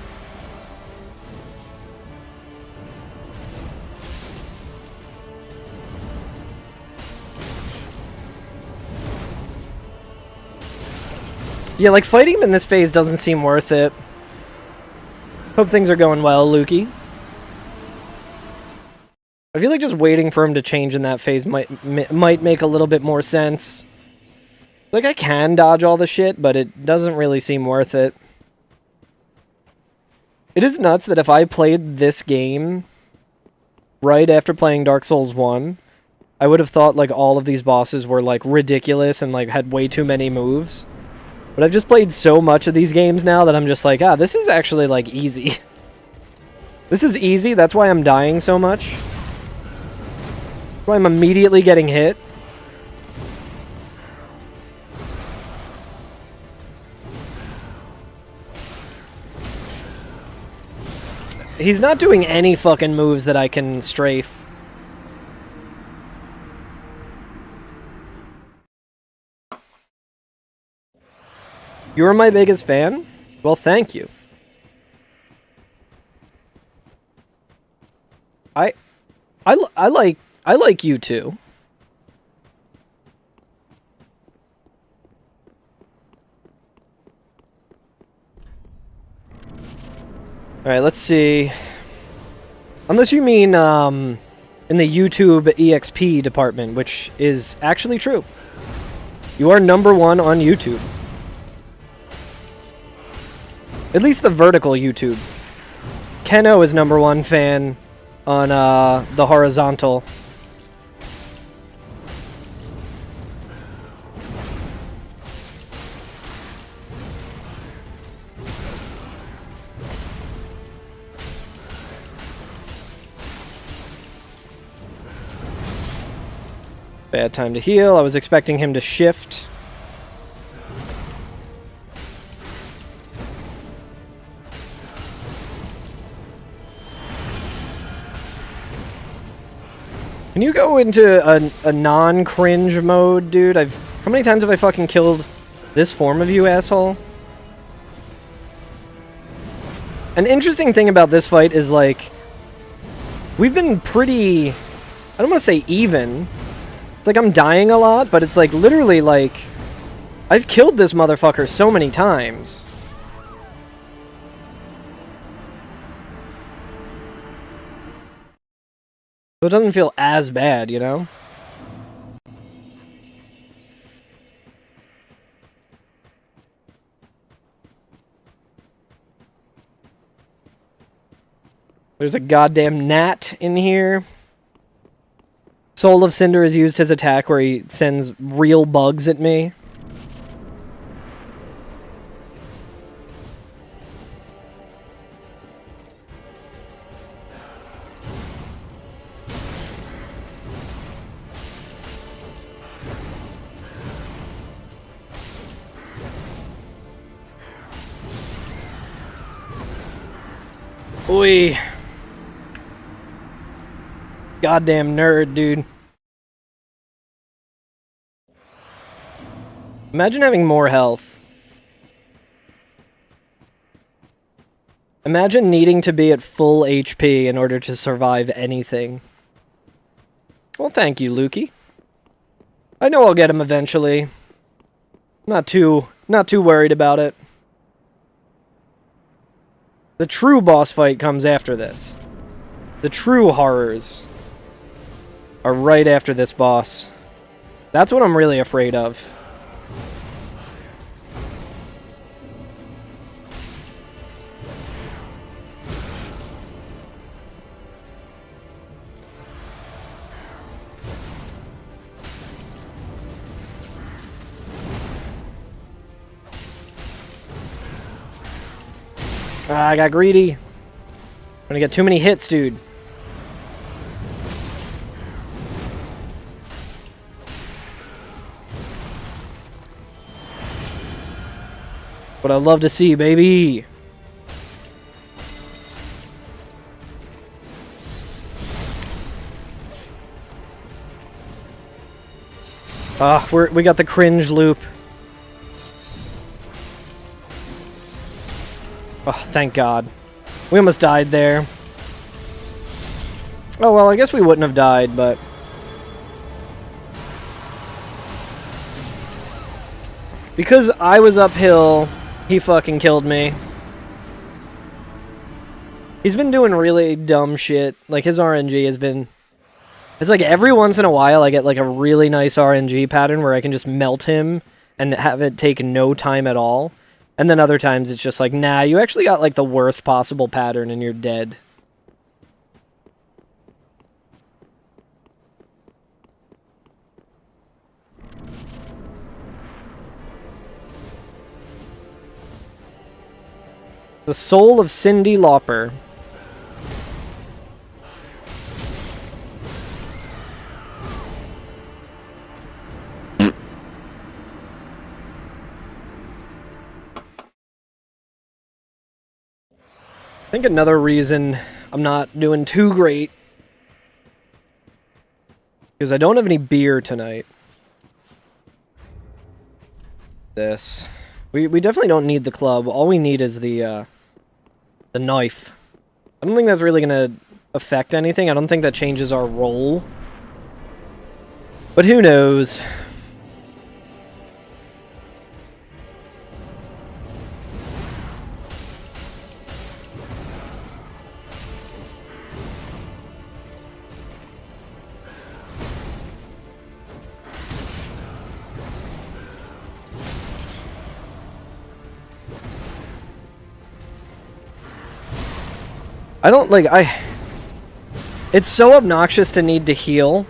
Yeah, like, fighting him in this phase doesn't seem worth it. Hope things are going well, Lukey. I feel like just waiting for him to change in that phase might make a little bit more sense. Like, I can dodge all the shit, but it doesn't really seem worth it. It is nuts that if I played this game right after playing Dark Souls 1, I would have thought, like, all of these bosses were, like, ridiculous and, like, had way too many moves. But I've just played so much of these games now that I'm just like, ah, this is actually, like, easy. This is easy, that's why I'm dying so much. That's why I'm immediately getting hit. He's not doing any fucking moves that I can strafe. You're my biggest fan? Well, thank you. I like you too. Alright, let's see. Unless you mean, in the YouTube EXP department, which is actually true. You are #1 on YouTube. At least the vertical YouTube. Keno is #1 fan on, the horizontal. Bad time to heal. I was expecting him to shift. Can you go into a non-cringe mode, dude? How many times have I fucking killed this form of you, asshole? An interesting thing about this fight is, like, we've been pretty, I don't want to say even. It's like I'm dying a lot, but it's like literally like I've killed this motherfucker so many times. So it doesn't feel as bad, you know? There's a goddamn gnat in here. Soul of Cinder is used his attack where he sends real bugs at me. Oi. Goddamn nerd, dude. Imagine having more health. Imagine needing to be at full HP in order to survive anything. Well, thank you, Lukey. I know I'll get him eventually. Not too worried about it. The true boss fight comes after this. The true horrors are right after this boss. That's what I'm really afraid of. Ah, I got greedy. I'm gonna get too many hits, dude. What I love to see, baby. Ah, we got the cringe loop. Oh, thank God. We almost died there. Oh, well, I guess we wouldn't have died, but... because I was uphill, he fucking killed me. He's been doing really dumb shit. Like, his RNG has been... it's like every once in a while I get, like, a really nice RNG pattern where I can just melt him and have it take no time at all. And then other times it's just like, nah, you actually got like the worst possible pattern and you're dead. The soul of Cyndi Lauper. I think another reason I'm not doing too great because I don't have any beer tonight. This. We definitely don't need the club. All we need is the knife. I don't think that's really going to affect anything. I don't think that changes our role. But who knows? I don't, like, it's so obnoxious to need to heal.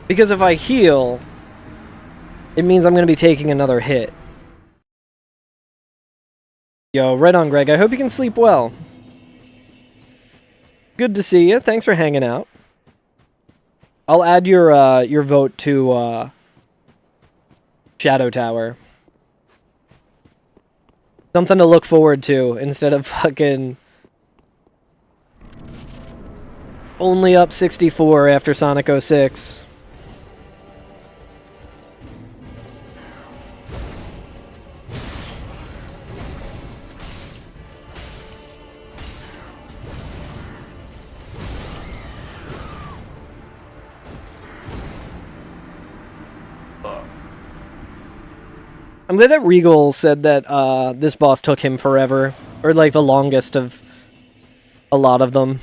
Because if I heal, it means I'm going to be taking another hit. Yo, right on, Greg. I hope you can sleep well. Good to see you. Thanks for hanging out. I'll add your vote to Shadow Tower. Something to look forward to instead of fucking only up 64 after Sonic 06. I'm glad that Regal said that this boss took him forever, or like the longest of a lot of them.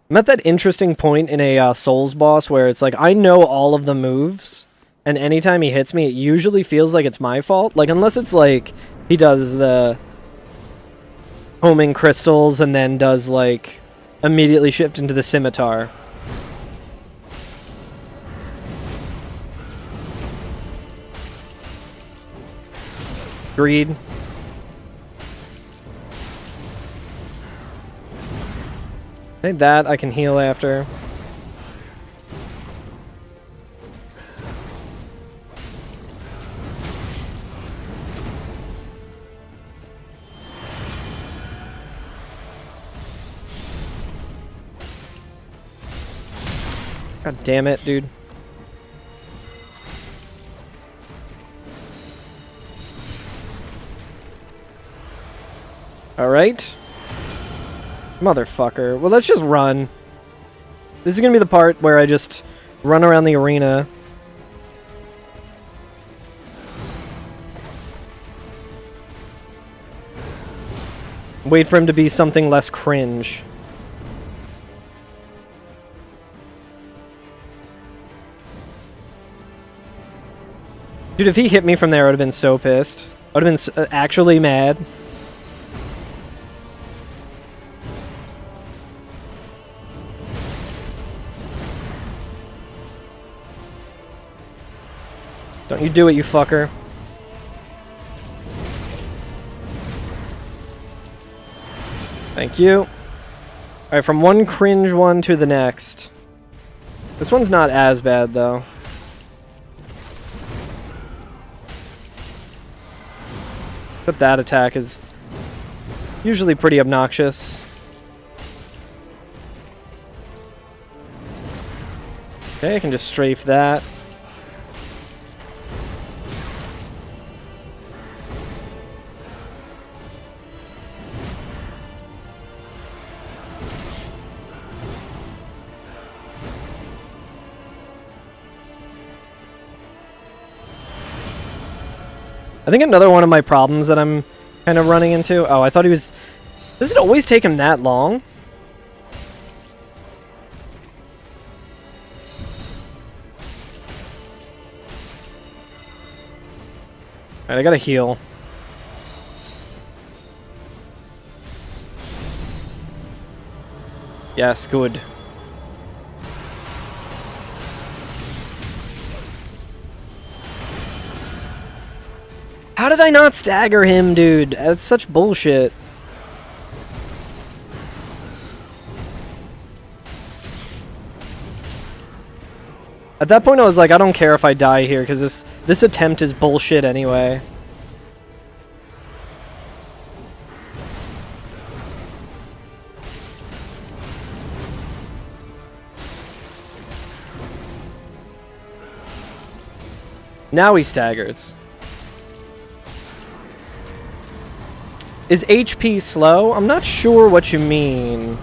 I'm at that interesting point in a Souls boss where it's like, I know all of the moves, and anytime he hits me, it usually feels like it's my fault. Like, unless it's like, he does the homing crystals and then does like, immediately shift into the scimitar. Greed. Like that, I can heal after. God damn it, dude. Alright. Motherfucker. Well, let's just run. This is gonna be the part where I just run around the arena. Wait for him to be something less cringe. Dude, if he hit me from there, I would have been so pissed. I would have been actually mad. Don't you do it, you fucker. Thank you. Alright, from one cringe one to the next. This one's not as bad, though. But that attack is usually pretty obnoxious. Okay, I can just strafe that. I think another one of my problems that I'm kind of running into... Oh, I thought he was... Does it always take him that long? Alright, I gotta heal. Yes, good. How did I not stagger him, dude? That's such bullshit. At that point, I was like, I don't care if I die here, because this attempt is bullshit anyway. Now he staggers. Is HP slow? I'm not sure what you mean.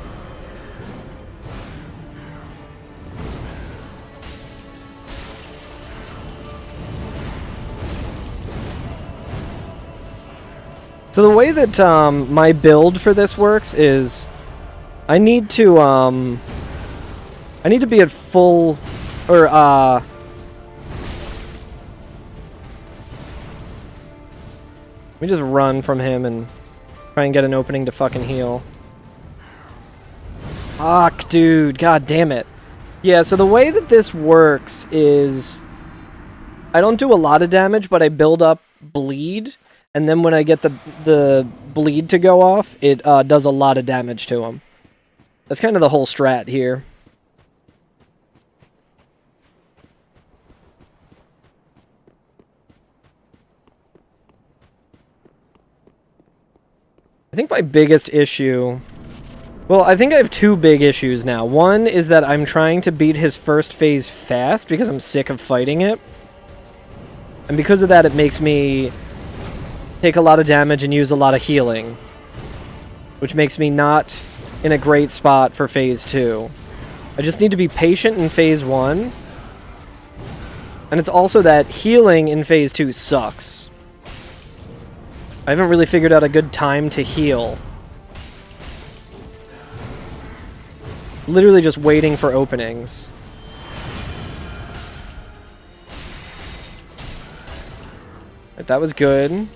So the way that my build for this works is I need to be at full or let me just run from him and try and get an opening to fucking heal. Fuck, dude. God damn it. Yeah, so the way that this works is I don't do a lot of damage, but I build up bleed. and then when I get the bleed to go off, it does a lot of damage to him. That's kind of the whole strat here. I think my biggest issue... Well, I think I have two big issues now. One is that I'm trying to beat his first phase fast because I'm sick of fighting it. And because of that, it makes me take a lot of damage and use a lot of healing. Which makes me not in a great spot for phase 2. I just need to be patient in phase 1. And it's also that healing in phase 2 sucks. I haven't really figured out a good time to heal. Literally just waiting for openings. Right, that was good.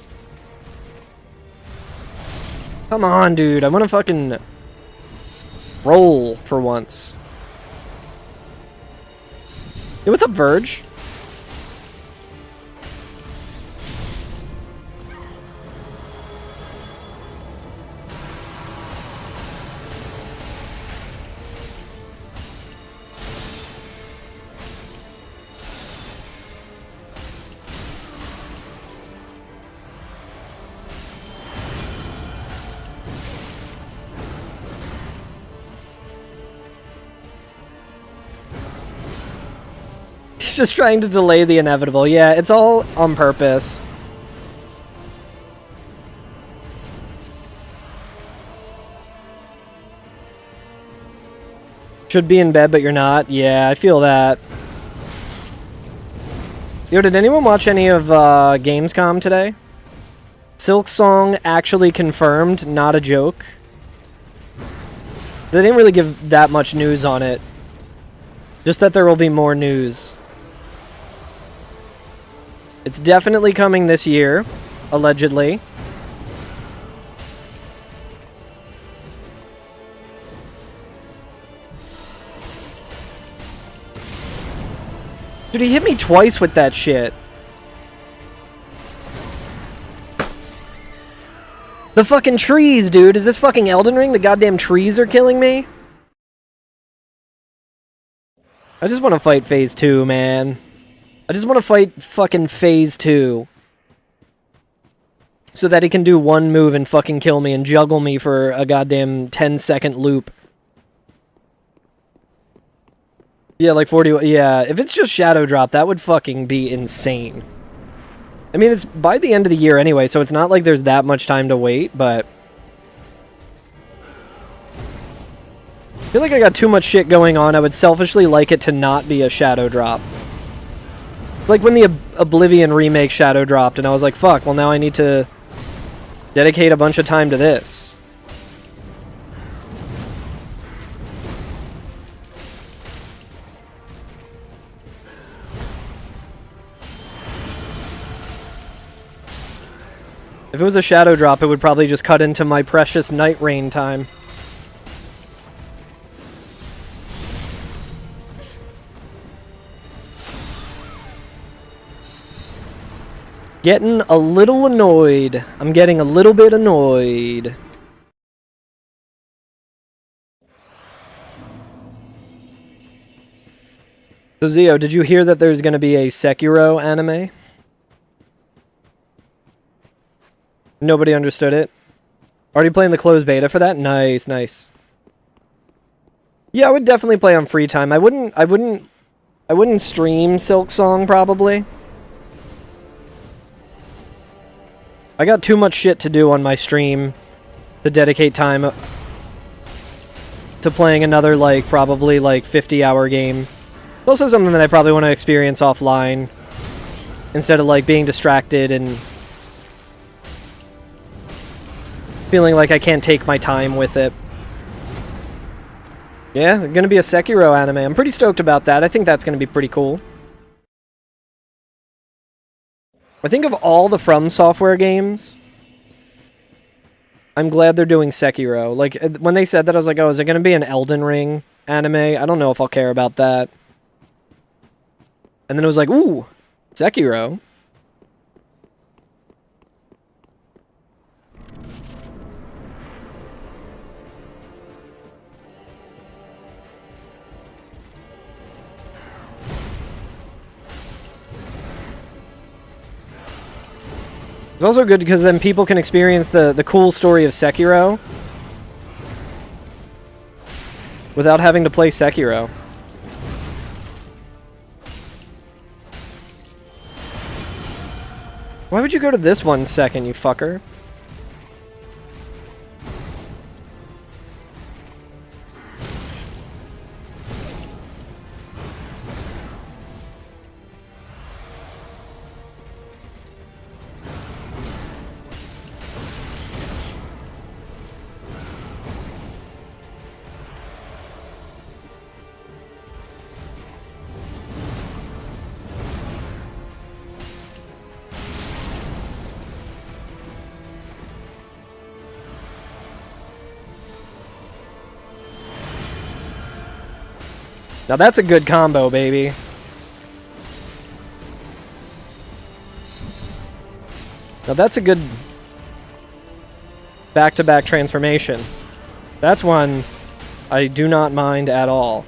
Come on, dude. I want to fucking roll for once. Hey, what's up, Verge? He's just trying to delay the inevitable. Yeah, it's all on purpose. Should be in bed, but you're not. Yeah, I feel that. Yo, did anyone watch any of Gamescom today? Silk Song actually confirmed, not a joke. They didn't really give that much news on it. Just that there will be more news. It's definitely coming this year, allegedly. Dude, he hit me twice with that shit. The fucking trees, dude. Is this fucking Elden Ring? The goddamn trees are killing me? I just want to fight phase 2, man. I just want to fight fucking phase 2. So that he can do one move and fucking kill me and juggle me for a goddamn 10-second loop. Yeah, like 40... Yeah, if it's just Shadow Drop, that would fucking be insane. I mean, it's by the end of the year anyway, so it's not like there's that much time to wait, but... I feel like I got too much shit going on. I would selfishly like it to not be a Shadow Drop. Like when the Oblivion remake Shadow dropped, and I was like, fuck, well now I need to dedicate a bunch of time to this. If it was a Shadow Drop, it would probably just cut into my precious Night Rain time. Getting a little annoyed. I'm getting a little bit annoyed. So Zio, did you hear that there's going to be a Sekiro anime? Nobody understood it. Already playing the closed beta for that? Nice, nice. Yeah, I would definitely play on free time. I wouldn't stream Silk Song probably. I got too much shit to do on my stream to dedicate time to playing another, like, probably, like, 50-hour game. It's also something that I probably want to experience offline instead of, like, being distracted and feeling like I can't take my time with it. Yeah, there's gonna be a Sekiro anime. I'm pretty stoked about that. I think that's gonna be pretty cool. I think of all the From Software games, I'm glad they're doing Sekiro. Like, when they said that, I was like, oh, is it going to be an Elden Ring anime? I don't know if I'll care about that. And then it was like, ooh, Sekiro. It's also good because then people can experience the cool story of Sekiro without having to play Sekiro. Why would you go to this 1 second, you fucker? Now that's a good combo, baby. Now that's a good back-to-back transformation. That's one I do not mind at all.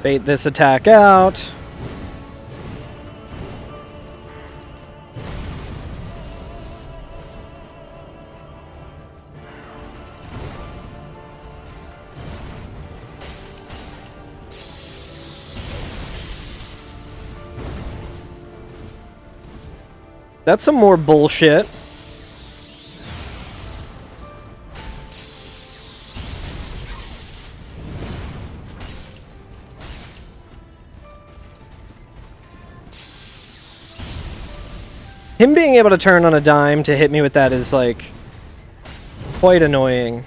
Bait this attack out. That's some more bullshit. Him being able to turn on a dime to hit me with that is, like, quite annoying.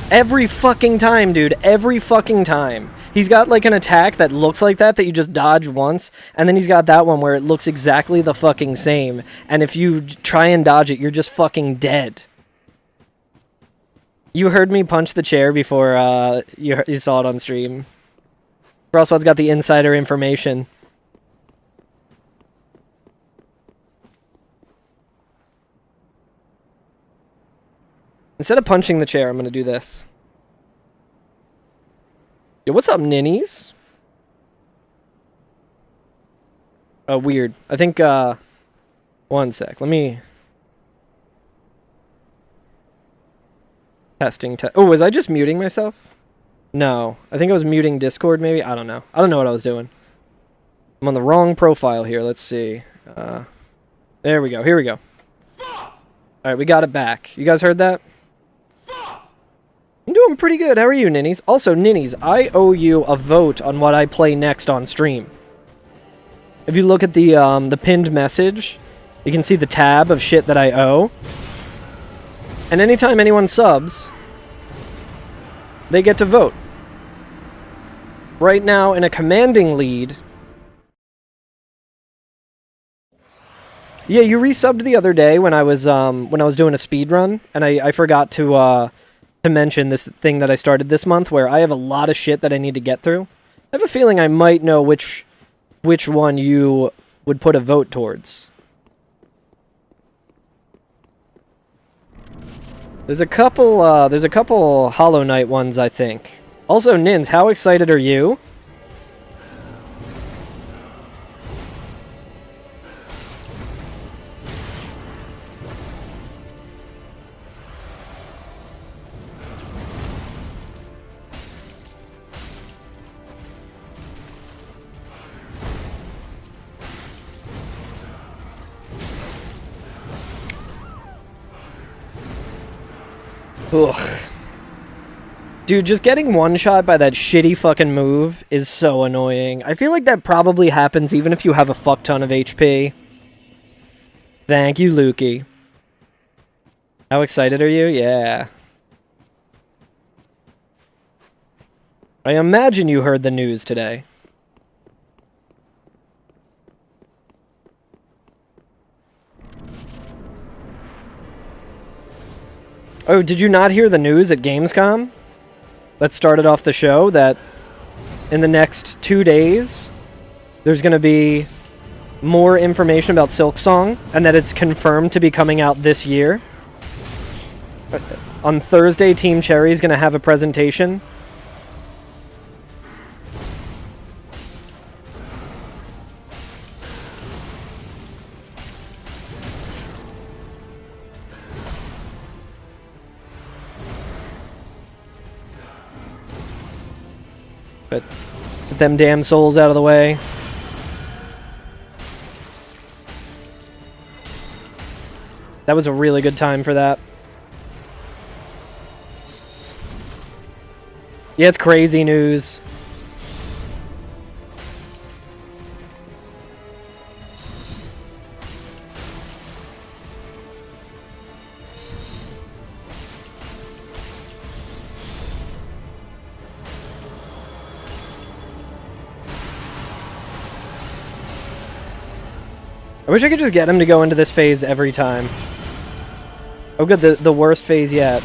Every fucking time, dude. Every fucking time. He's got, like, an attack that looks like that you just dodge once, and then he's got that one where it looks exactly the fucking same, and if you try and dodge it, you're just fucking dead. You heard me punch the chair before you saw it on stream. Frostwad's got the insider information. Instead of punching the chair, I'm going to do this. Yo, what's up, ninnies? Oh, weird. I think, one sec. Let me... Oh, was I just muting myself? No. I think I was muting Discord, maybe? I don't know. I don't know what I was doing. I'm on the wrong profile here. Let's see. There we go. Here we go. Alright, we got it back. You guys heard that? I'm doing pretty good. How are you, ninnies? Also, ninnies, I owe you a vote on what I play next on stream. If you look at the pinned message, you can see the tab of shit that I owe. And anytime anyone subs, they get to vote. Right now, in a commanding lead... Yeah, you resubbed the other day when I was doing a speed run, and I forgot to mention this thing that I started this month, where I have a lot of shit that I need to get through. I have a feeling I might know which one you would put a vote towards. There's a couple Hollow Knight ones, I think. Also, Nins, how excited are you? Ugh. Dude, just getting one-shot by that shitty fucking move is so annoying. I feel like that probably happens even if you have a fuck ton of HP. Thank you, Lukey. How excited are you? Yeah. I imagine you heard the news today. Oh, did you not hear the news at Gamescom? That started off the show that in the next 2 days, there's going to be more information about Silksong, and that it's confirmed to be coming out this year. On Thursday, Team Cherry is going to have a presentation. But get them damn souls out of the way. That was a really good time for that. Yeah, it's crazy news. I wish I could just get him to go into this phase every time. Oh good, the worst phase yet.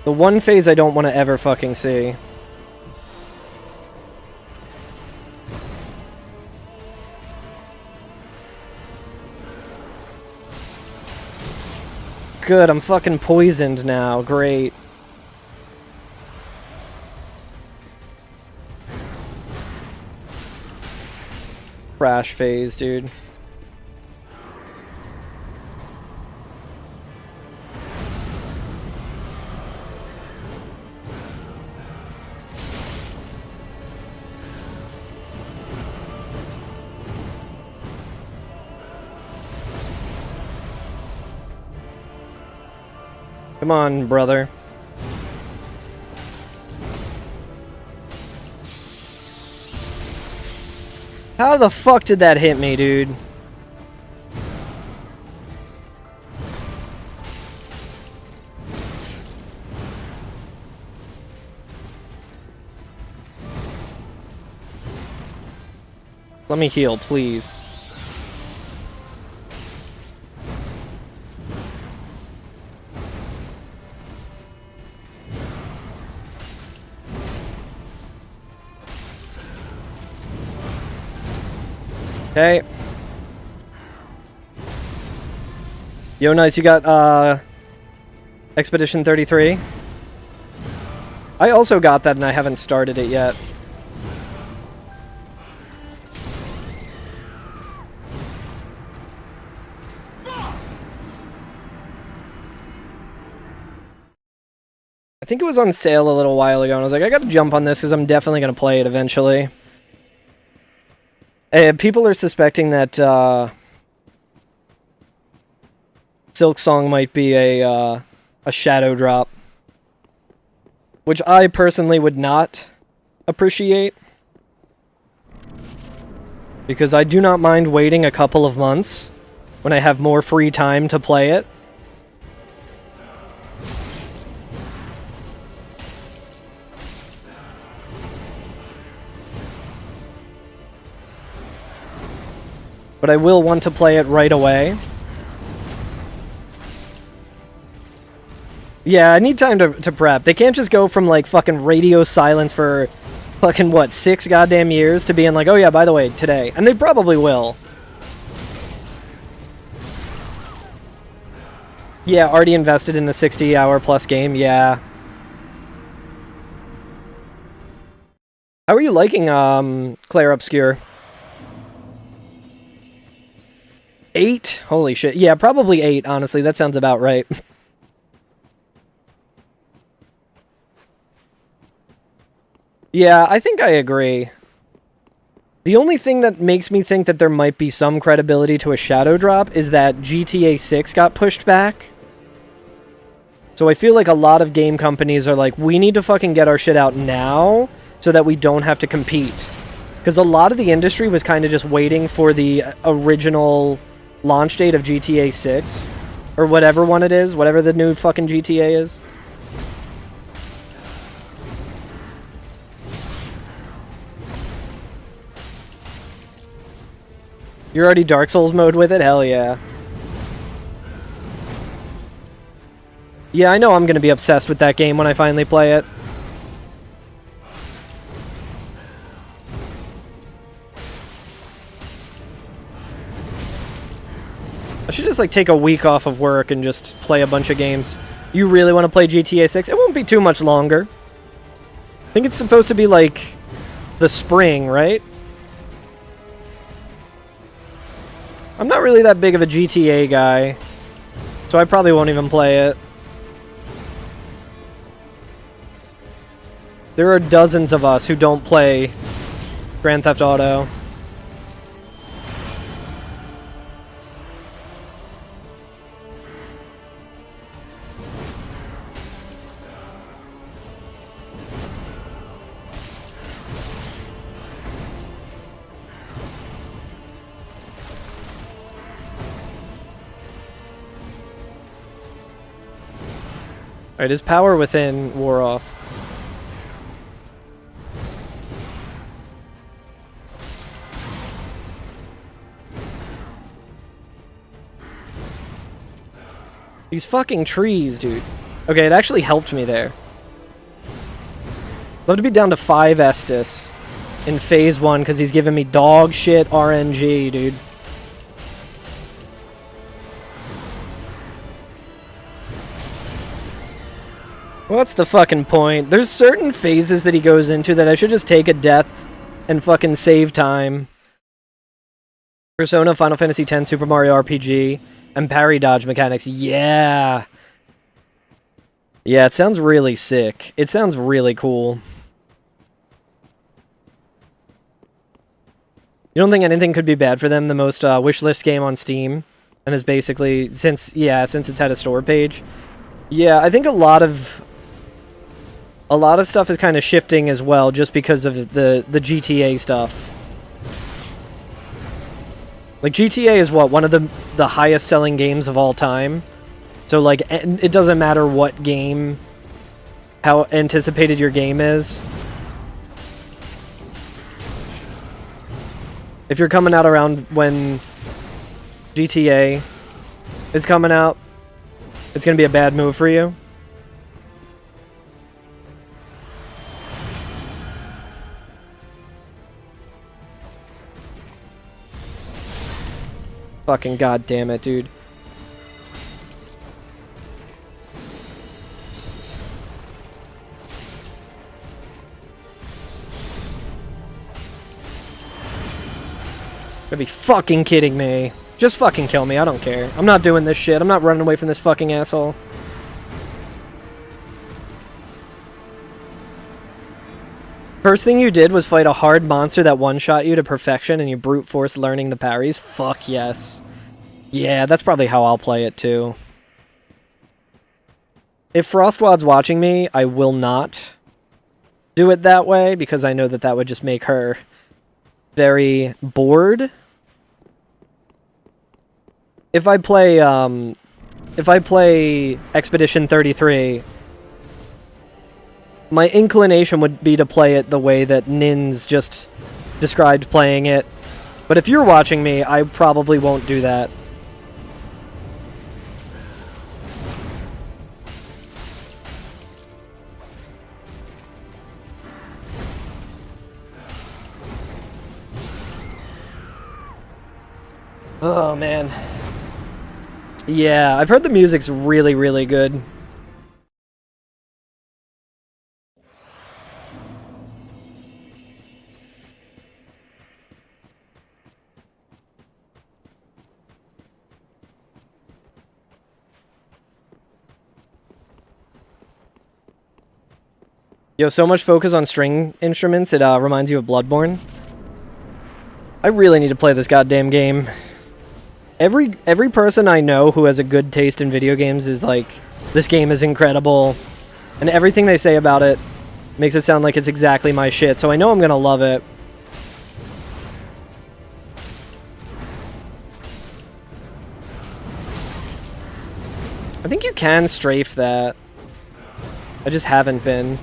The one phase I don't want to ever fucking see. Good, I'm fucking poisoned now. Great. Crash phase, dude. Come on, brother. How the fuck did that hit me, dude? Let me heal, please. Okay. Yo, nice, you got, Expedition 33? I also got that and I haven't started it yet. I think it was on sale a little while ago and I was like, I gotta jump on this because I'm definitely gonna play it eventually. People are suspecting that Silksong might be a shadow drop, which I personally would not appreciate, because I do not mind waiting a couple of months when I have more free time to play it. But I will want to play it right away. Yeah, I need time to prep. They can't just go from, like, fucking radio silence for fucking, what, 6 goddamn years to being like, oh yeah, by the way, today. And they probably will. Yeah, already invested in a 60-hour plus game, yeah. How are you liking, Claire Obscure? 8? Holy shit. Yeah, probably 8, honestly. That sounds about right. Yeah, I think I agree. The only thing that makes me think that there might be some credibility to a shadow drop is that GTA 6 got pushed back. So I feel like a lot of game companies are like, we need to fucking get our shit out now so that we don't have to compete. Because a lot of the industry was kind of just waiting for the original launch date of GTA 6. Or whatever one it is, whatever the new fucking GTA is. You're already Dark Souls mode with it? Hell yeah. Yeah, I know I'm gonna be obsessed with that game when I finally play it. I should just like take a week off of work and just play a bunch of games. You really want to play GTA 6? It won't be too much longer. I think it's supposed to be like the spring, right? I'm not really that big of a GTA guy, so I probably won't even play it. There are dozens of us who don't play Grand Theft Auto. Alright, his power within wore off. These fucking trees, dude. Okay, it actually helped me there. Love to be down to 5 Estus in phase 1 because he's giving me dog shit RNG, dude. What's the fucking point? There's certain phases that he goes into that I should just take a death and fucking save time. Persona, Final Fantasy X, Super Mario RPG, and parry dodge mechanics. Yeah! Yeah, it sounds really sick. It sounds really cool. You don't think anything could be bad for them? The most wishlist game on Steam, and is basically, since it's had a store page. Yeah, I think a lot of stuff is kind of shifting as well, just because of the GTA stuff. Like, GTA is what, one of the highest selling games of all time. So, like, it doesn't matter what game, how anticipated your game is. If you're coming out around when GTA is coming out, it's gonna be a bad move for you. Fucking goddamn it, dude. Gotta be fucking kidding me. Just fucking kill me, I don't care. I'm not doing this shit. I'm not running away from this fucking asshole. First thing you did was fight a hard monster that one-shot you to perfection and you brute force learning the parries? Fuck yes. Yeah, that's probably how I'll play it too. If Frostwad's watching me, I will not do it that way because I know that that would just make her very bored. If I play Expedition 33, my inclination would be to play it the way that Nins just described playing it. But if you're watching me, I probably won't do that. Oh, man. Yeah, I've heard the music's really, really good. Yo, so much focus on string instruments, it reminds you of Bloodborne. I really need to play this goddamn game. Every person I know who has a good taste in video games is like This game is incredible. And everything they say about it makes it sound like it's exactly my shit, so I know I'm gonna love it. I think you can strafe that. I just haven't been.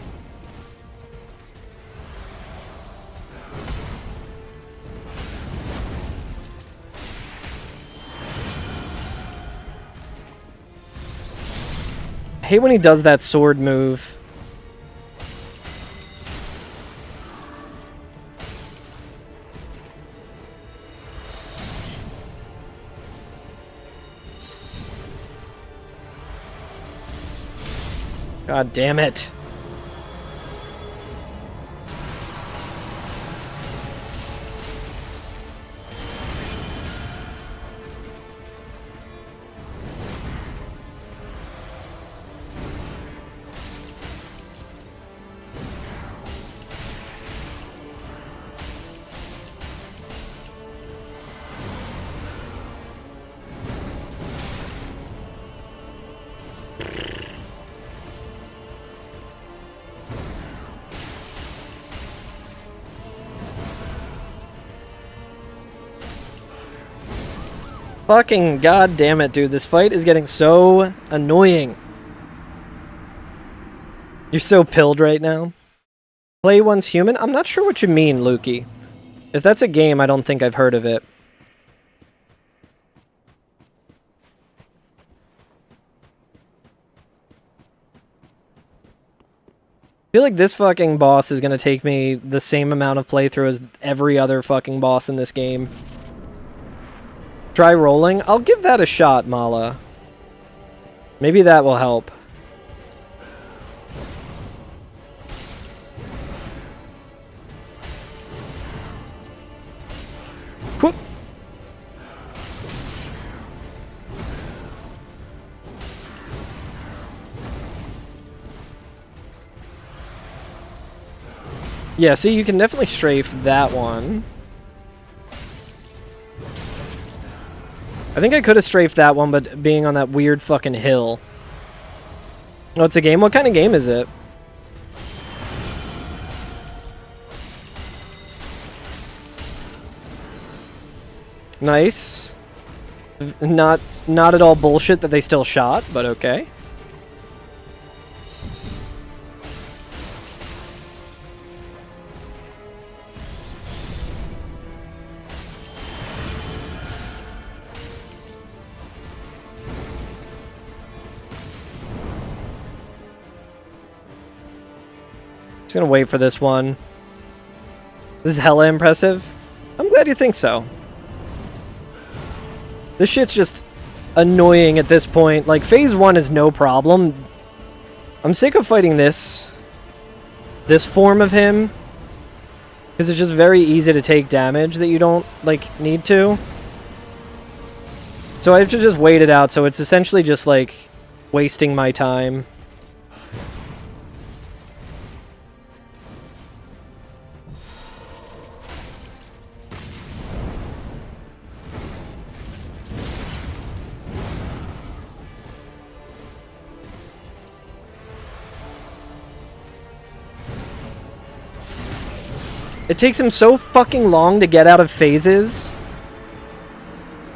I hate when he does that sword move. God damn it. Fucking goddamn it, dude. This fight is getting so annoying. You're so pilled right now. Play once human? I'm not sure what you mean, Lukey. If that's a game, I don't think I've heard of it. I feel like this fucking boss is gonna take me the same amount of playthrough as every other fucking boss in this game. Try rolling? I'll give that a shot, Mala. Maybe that will help. Whoop. Yeah, see, you can definitely strafe that one. I think I could have strafed that one, but being on that weird fucking hill. Oh, it's a game? What kind of game is it? Nice. Not at all bullshit that they still shot, but okay. Just gonna wait for this one. This is hella impressive. I'm glad you think so. This shit's just annoying at this point. Like, phase 1 is no problem. I'm sick of fighting this form of him. Because it's just very easy to take damage that you don't, like, need to. So I have to just wait it out, so it's essentially just, like, wasting my time. It takes him so fucking long to get out of phases.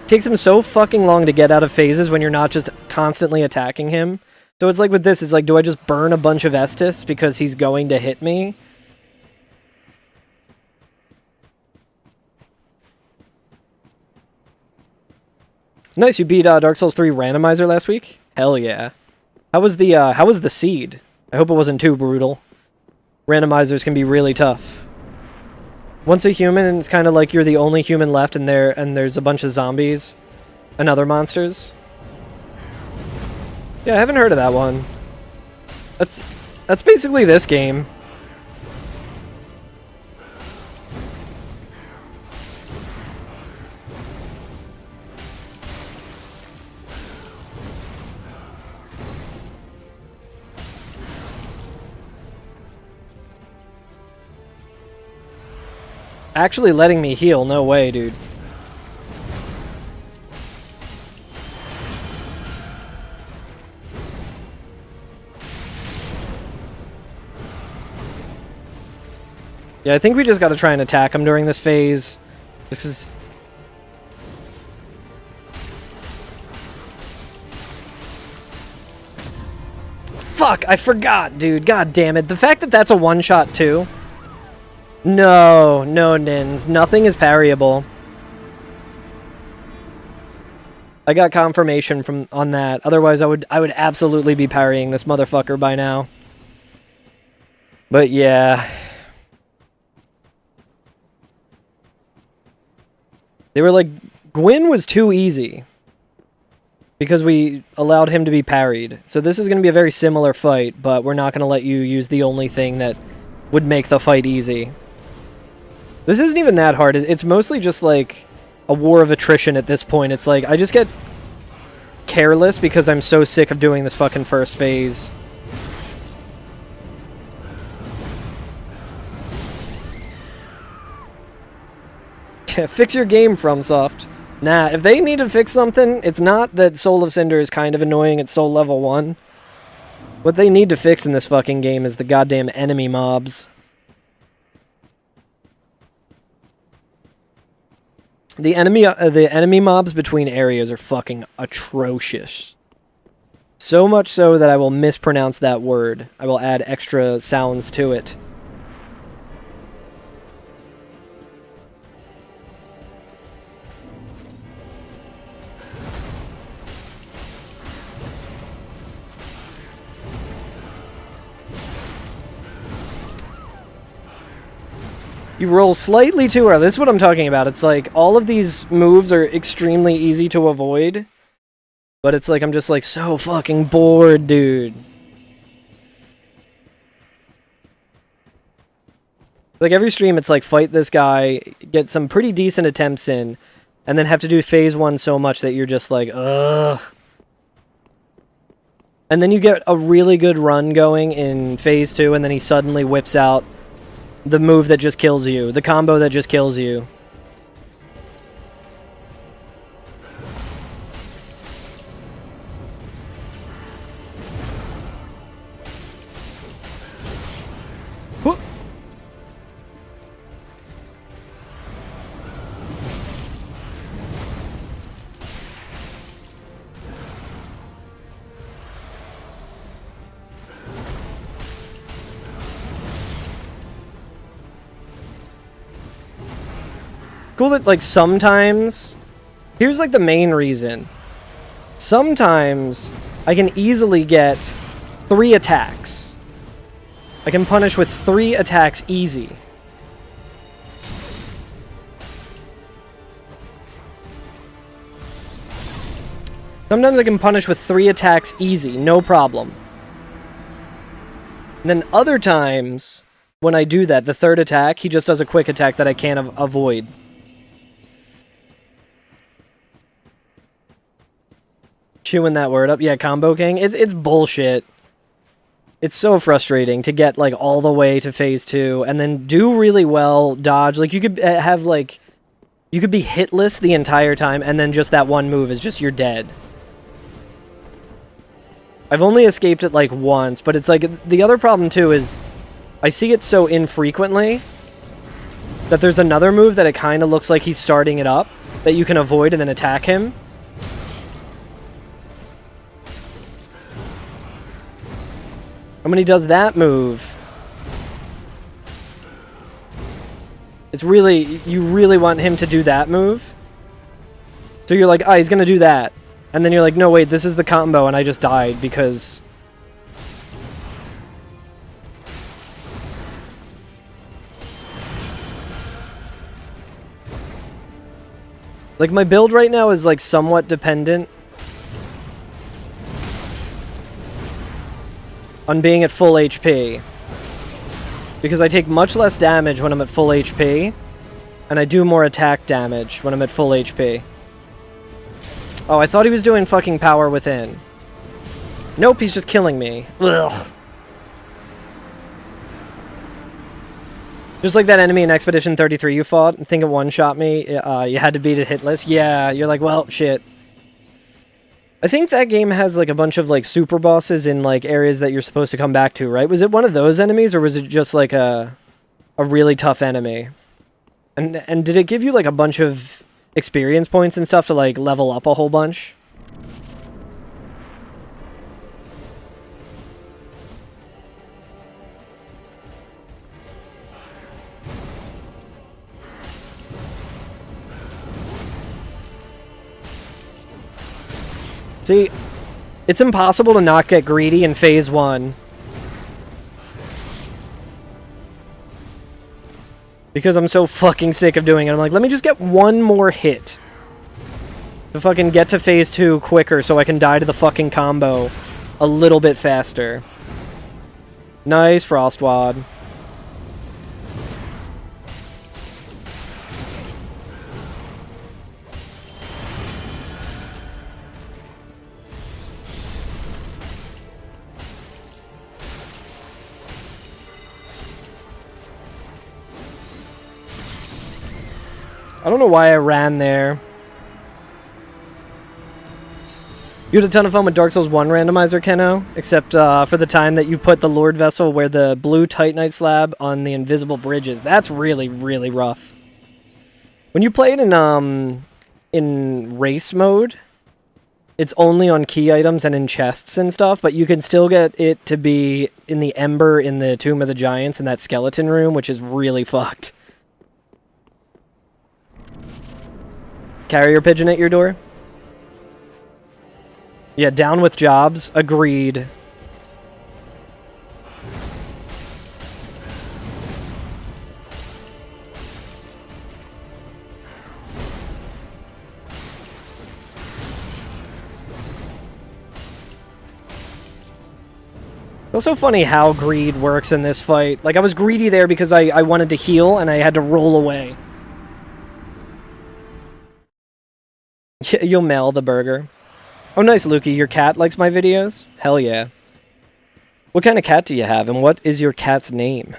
It takes him so fucking long to get out of phases when you're not just constantly attacking him. So it's like with this, it's like, do I just burn a bunch of Estus because he's going to hit me? Nice, you beat Dark Souls 3 Randomizer last week? Hell yeah. How was the seed? I hope it wasn't too brutal. Randomizers can be really tough. Once a human, it's kind of like you're the only human left and there's a bunch of zombies and other monsters. Yeah, I haven't heard of that one. That's basically this game. Actually letting me heal, no way, dude. Yeah, I think we just gotta try and attack him during this phase. This is... Fuck, I forgot, dude. God damn it. The fact that that's a one-shot, too. No, Nins. Nothing is parryable. I got confirmation on that. Otherwise, I would absolutely be parrying this motherfucker by now. But yeah. They were like, Gwyn was too easy. Because we allowed him to be parried. So this is going to be a very similar fight, but we're not going to let you use the only thing that would make the fight easy. This isn't even that hard. It's mostly just like a war of attrition at this point. It's like, I just get careless because I'm so sick of doing this fucking first phase. Fix your game, FromSoft. Nah, if they need to fix something, it's not that Soul of Cinder is kind of annoying at Soul Level 1. What they need to fix in this fucking game is the goddamn enemy mobs. The enemy mobs between areas are fucking atrocious. So much so that I will mispronounce that word. I will add extra sounds to it. You roll slightly too early. This is what I'm talking about. It's like, all of these moves are extremely easy to avoid. But it's like, I'm just like, so fucking bored, dude. Like, every stream, it's like, fight this guy, get some pretty decent attempts in, and then have to do phase 1 so much that you're just like, ugh. And then you get a really good run going in phase 2, and then he suddenly whips out the move that just kills you. The combo that just kills you. Cool that, like, sometimes... Here's, like, the main reason. Sometimes I can easily get 3 attacks. I can punish with 3 attacks easy. Sometimes I can punish with 3 attacks easy, no problem. And then other times, when I do that, the 3rd attack, he just does a quick attack that I can't avoid. Chewing that word up. Yeah, Combo King. It's bullshit. It's so frustrating to get, like, all the way to phase 2 and then do really well, dodge. Like, you could have, like... You could be hitless the entire time, and then just that one move is just you're dead. I've only escaped it, like, once, but it's like... The other problem, too, is... I see it so infrequently that there's another move that it kind of looks like he's starting it up that you can avoid and then attack him. And when he does that move, it's really, you really want him to do that move. So you're like, oh, he's gonna do that. And then you're like, no, wait, this is the combo, and I just died because... Like, my build right now is, like, somewhat dependent on being at full HP. Because I take much less damage when I'm at full HP, and I do more attack damage when I'm at full HP. Oh, I thought he was doing fucking Power Within. Nope, he's just killing me. Ugh. Just like that enemy in Expedition 33 you fought, I think it one-shot me, you had to beat it hitless. Yeah, you're like, well, shit. I think that game has, like, a bunch of, like, super bosses in, like, areas that you're supposed to come back to, right? Was it one of those enemies, or was it just, like, a... a really tough enemy. And did it give you like a bunch of experience points and stuff to like level up a whole bunch? See, it's impossible to not get greedy in phase 1. Because I'm so fucking sick of doing it. I'm like, let me just get one more hit. To fucking get to phase 2 quicker so I can die to the fucking combo a little bit faster. Nice, Frostwad. I don't know why I ran there. You had a ton of fun with Dark Souls 1 randomizer, Keno, except for the time that you put the Lord Vessel where the blue Titanite slab on the invisible bridges. That's really, really rough. When you play it in race mode, it's only on key items and in chests and stuff, but you can still get it to be in the Ember in the Tomb of the Giants in that skeleton room, which is really fucked. Carrier pigeon at your door? Yeah, down with jobs. Agreed. It's also funny how greed works in this fight. Like, I was greedy there because I wanted to heal and I had to roll away. You'll mail the burger. Oh, nice, Lukey. Your cat likes my videos? Hell yeah. What kind of cat do you have, and what is your cat's name?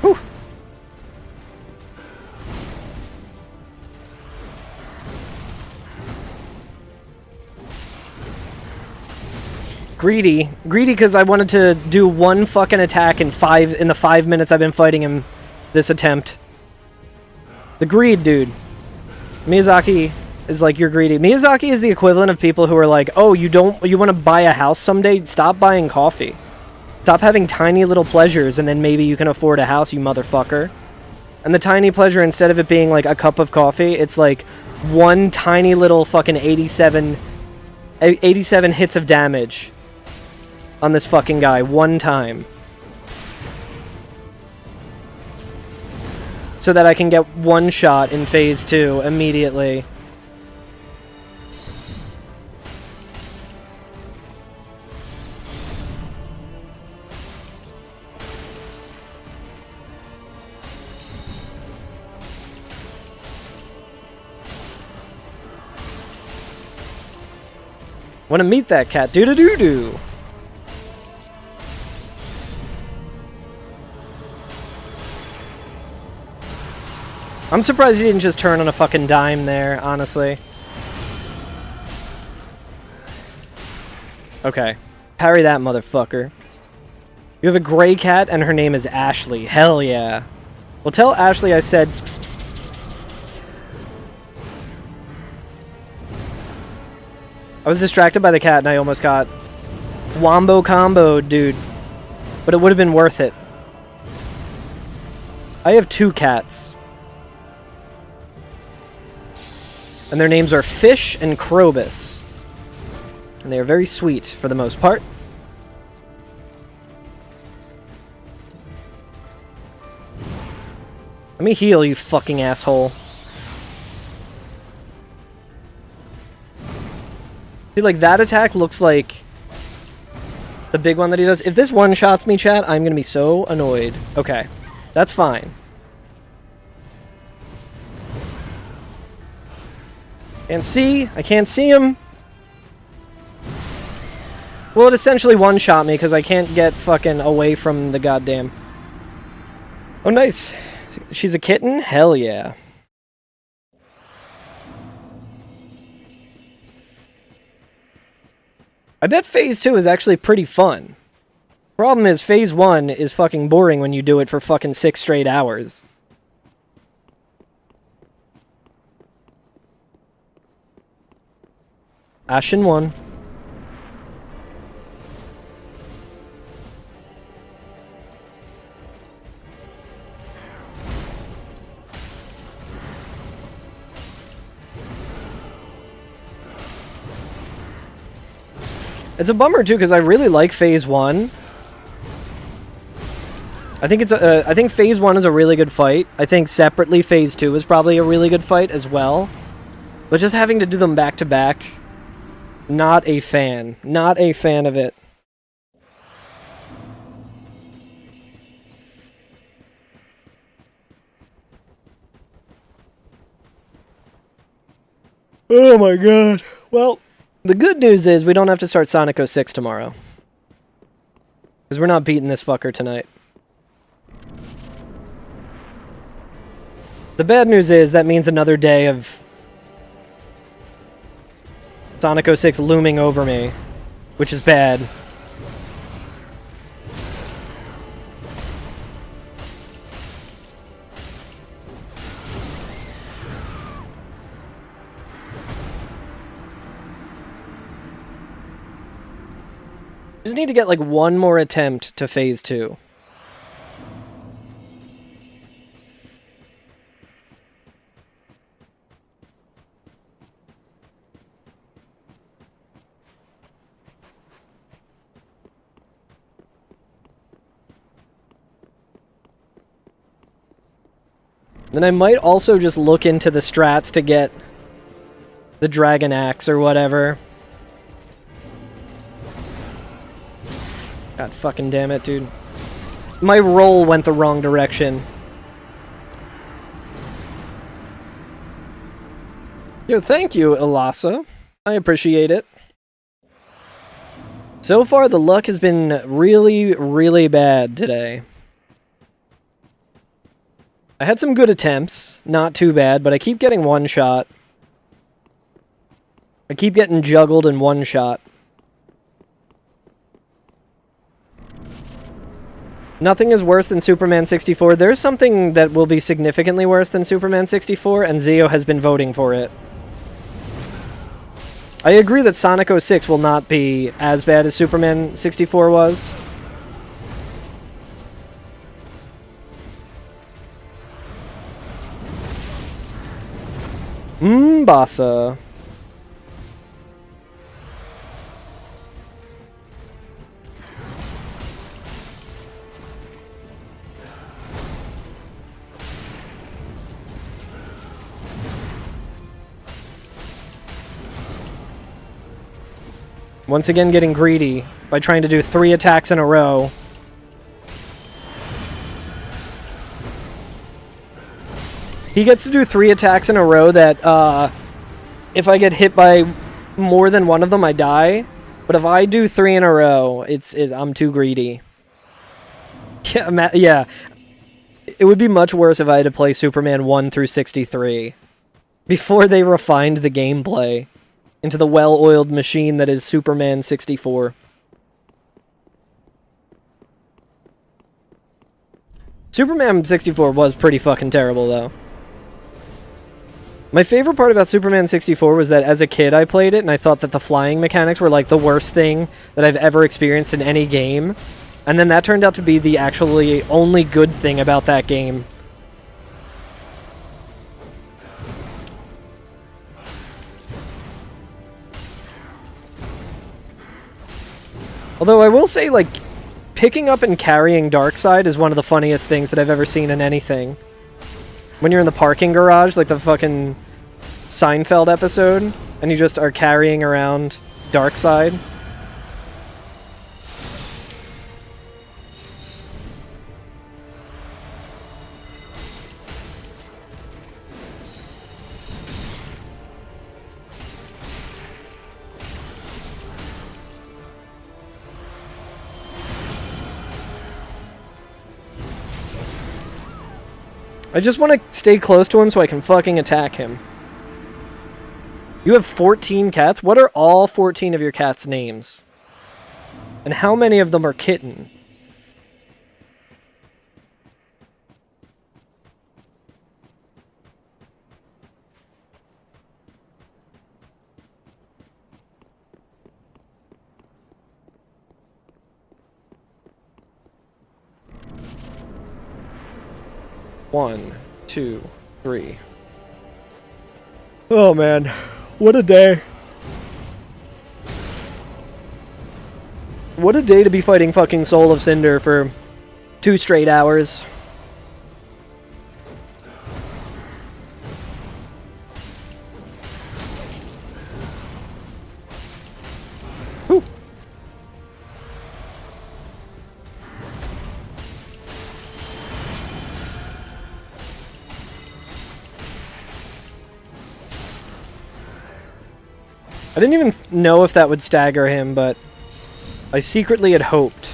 Whew. Greedy because I wanted to do one fucking attack in the 5 minutes I've been fighting him this attempt. The greed, dude. Miyazaki is like, you're greedy. Miyazaki is the equivalent of people who are like, oh, you want to buy a house someday? Stop buying coffee. Stop having tiny little pleasures and then maybe you can afford a house, you motherfucker. And the tiny pleasure, instead of it being like a cup of coffee, it's like one tiny little fucking 87 hits of damage on this fucking guy one time. So that I can get one shot in phase 2 immediately. Want to meet that cat? Doo-doo-doo-doo. I'm surprised he didn't just turn on a fucking dime there, honestly. Okay. Parry that motherfucker. You have a gray cat and her name is Ashley. Hell yeah. Well, tell Ashley I said... I was distracted by the cat and I almost got wombo combo, dude. But it would have been worth it. I have 2 cats. And their names are Fish and Krobus. And they are very sweet for the most part. Let me heal, you fucking asshole. See, like, that attack looks like the big one that he does. If this one-shots me, chat, I'm gonna be so annoyed. Okay. That's fine. Can't see. I can't see him. Well, it essentially one-shot me because I can't get fucking away from the goddamn... Oh, nice. She's a kitten? Hell yeah. I bet Phase 2 is actually pretty fun. Problem is, Phase 1 is fucking boring when you do it for fucking 6 straight hours. Ashen 1. It's a bummer too, because I really like Phase 1. I think Phase 1 is a really good fight. I think separately Phase 2 is probably a really good fight as well. But just having to do them back to back, not a fan. Not a fan of it. Oh my god. Well, the good news is we don't have to start Sonic 06 tomorrow. Because we're not beating this fucker tonight. The bad news is that means another day of Sonic 06 looming over me, which is bad. Just need to get like one more attempt to Phase 2. Then I might also just look into the strats to get the Dragon Axe or whatever. God fucking damn it, dude. My roll went the wrong direction. Yo, thank you, Elasa. I appreciate it. So far, the luck has been really, really bad today. I had some good attempts, not too bad, but I keep getting one shot. I keep getting juggled in one shot. Nothing is worse than Superman 64. There's something that will be significantly worse than Superman 64, and Zio has been voting for it. I agree that Sonic 06 will not be as bad as Superman 64 was. Bassa. Once again getting greedy by trying to do 3 attacks in a row. He gets to do 3 attacks in a row that, if I get hit by more than one of them, I die. But if I do 3 in a row, I'm too greedy. Yeah, it would be much worse if I had to play Superman 1 through 63 before they refined the gameplay into the well-oiled machine that is Superman 64. Superman 64 was pretty fucking terrible, though. My favorite part about Superman 64 was that as a kid I played it and I thought that the flying mechanics were like the worst thing that I've ever experienced in any game. And then that turned out to be the actually only good thing about that game. Although I will say, like, picking up and carrying Darkseid is one of the funniest things that I've ever seen in anything. When you're in the parking garage, like the fucking Seinfeld episode, and you just are carrying around Darkseid. I just want to stay close to him so I can fucking attack him. You have 14 cats? What are all 14 of your cats' names? And how many of them are kittens? One, two, three. Oh man, what a day. What a day to be fighting fucking Soul of Cinder for 2 straight hours. Whew. I didn't even know if that would stagger him, but I secretly had hoped.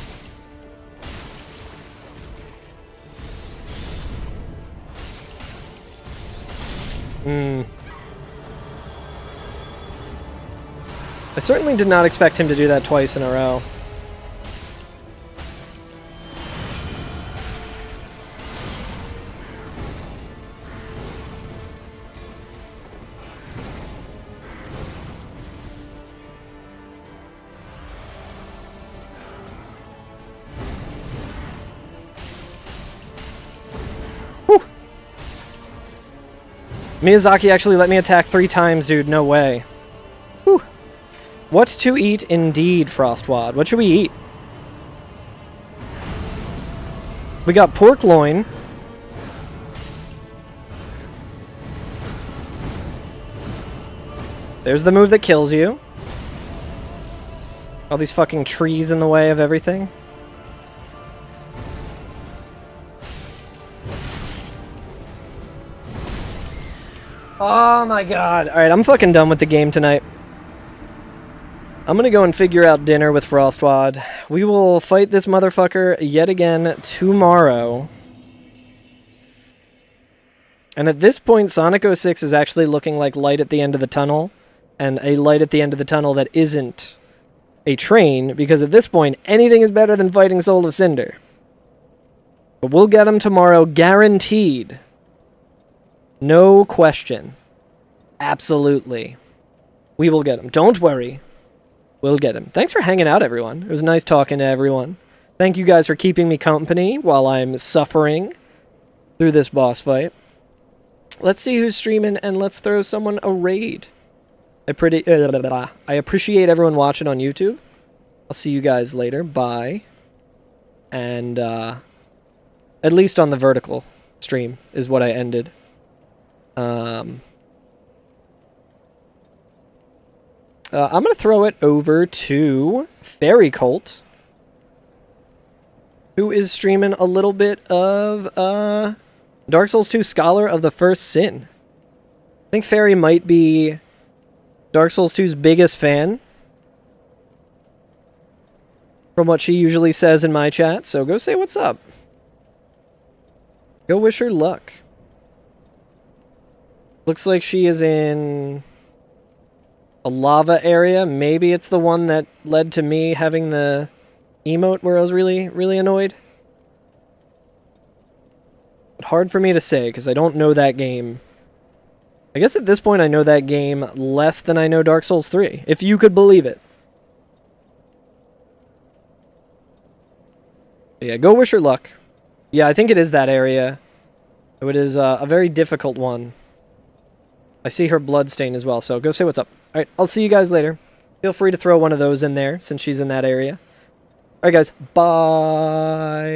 I certainly did not expect him to do that twice in a row. Miyazaki actually let me attack 3 times, dude. No way. Whew. What to eat indeed, Frostwad. What should we eat? We got pork loin. There's the move that kills you. All these fucking trees in the way of everything. Oh my god. Alright, I'm fucking done with the game tonight. I'm gonna go and figure out dinner with Frostwad. We will fight this motherfucker yet again tomorrow. And at this point, Sonic 06 is actually looking like light at the end of the tunnel. And a light at the end of the tunnel that isn't a train, because at this point, anything is better than fighting Soul of Cinder. But we'll get him tomorrow, guaranteed. No question. Absolutely. We will get him. Don't worry. We'll get him. Thanks for hanging out, everyone. It was nice talking to everyone. Thank you guys for keeping me company while I'm suffering through this boss fight. Let's see who's streaming, and let's throw someone a raid. I appreciate everyone watching on YouTube. I'll see you guys later. Bye. And, at least on the vertical stream is what I ended. I'm going to throw it over to Fairy Colt, who is streaming a little bit of Dark Souls 2 Scholar of the First Sin. I think Fairy might be Dark Souls 2's biggest fan, from what she usually says in my chat, so go say what's up. Go wish her luck. Looks like she is in a lava area. Maybe it's the one that led to me having the emote where I was really, really annoyed. But hard for me to say, because I don't know that game. I guess at this point I know that game less than I know Dark Souls 3, if you could believe it. But yeah, go wish her luck. Yeah, I think it is that area. So it is a very difficult one. I see her bloodstain as well, so go say what's up. Alright, I'll see you guys later. Feel free to throw one of those in there, since she's in that area. Alright guys, bye!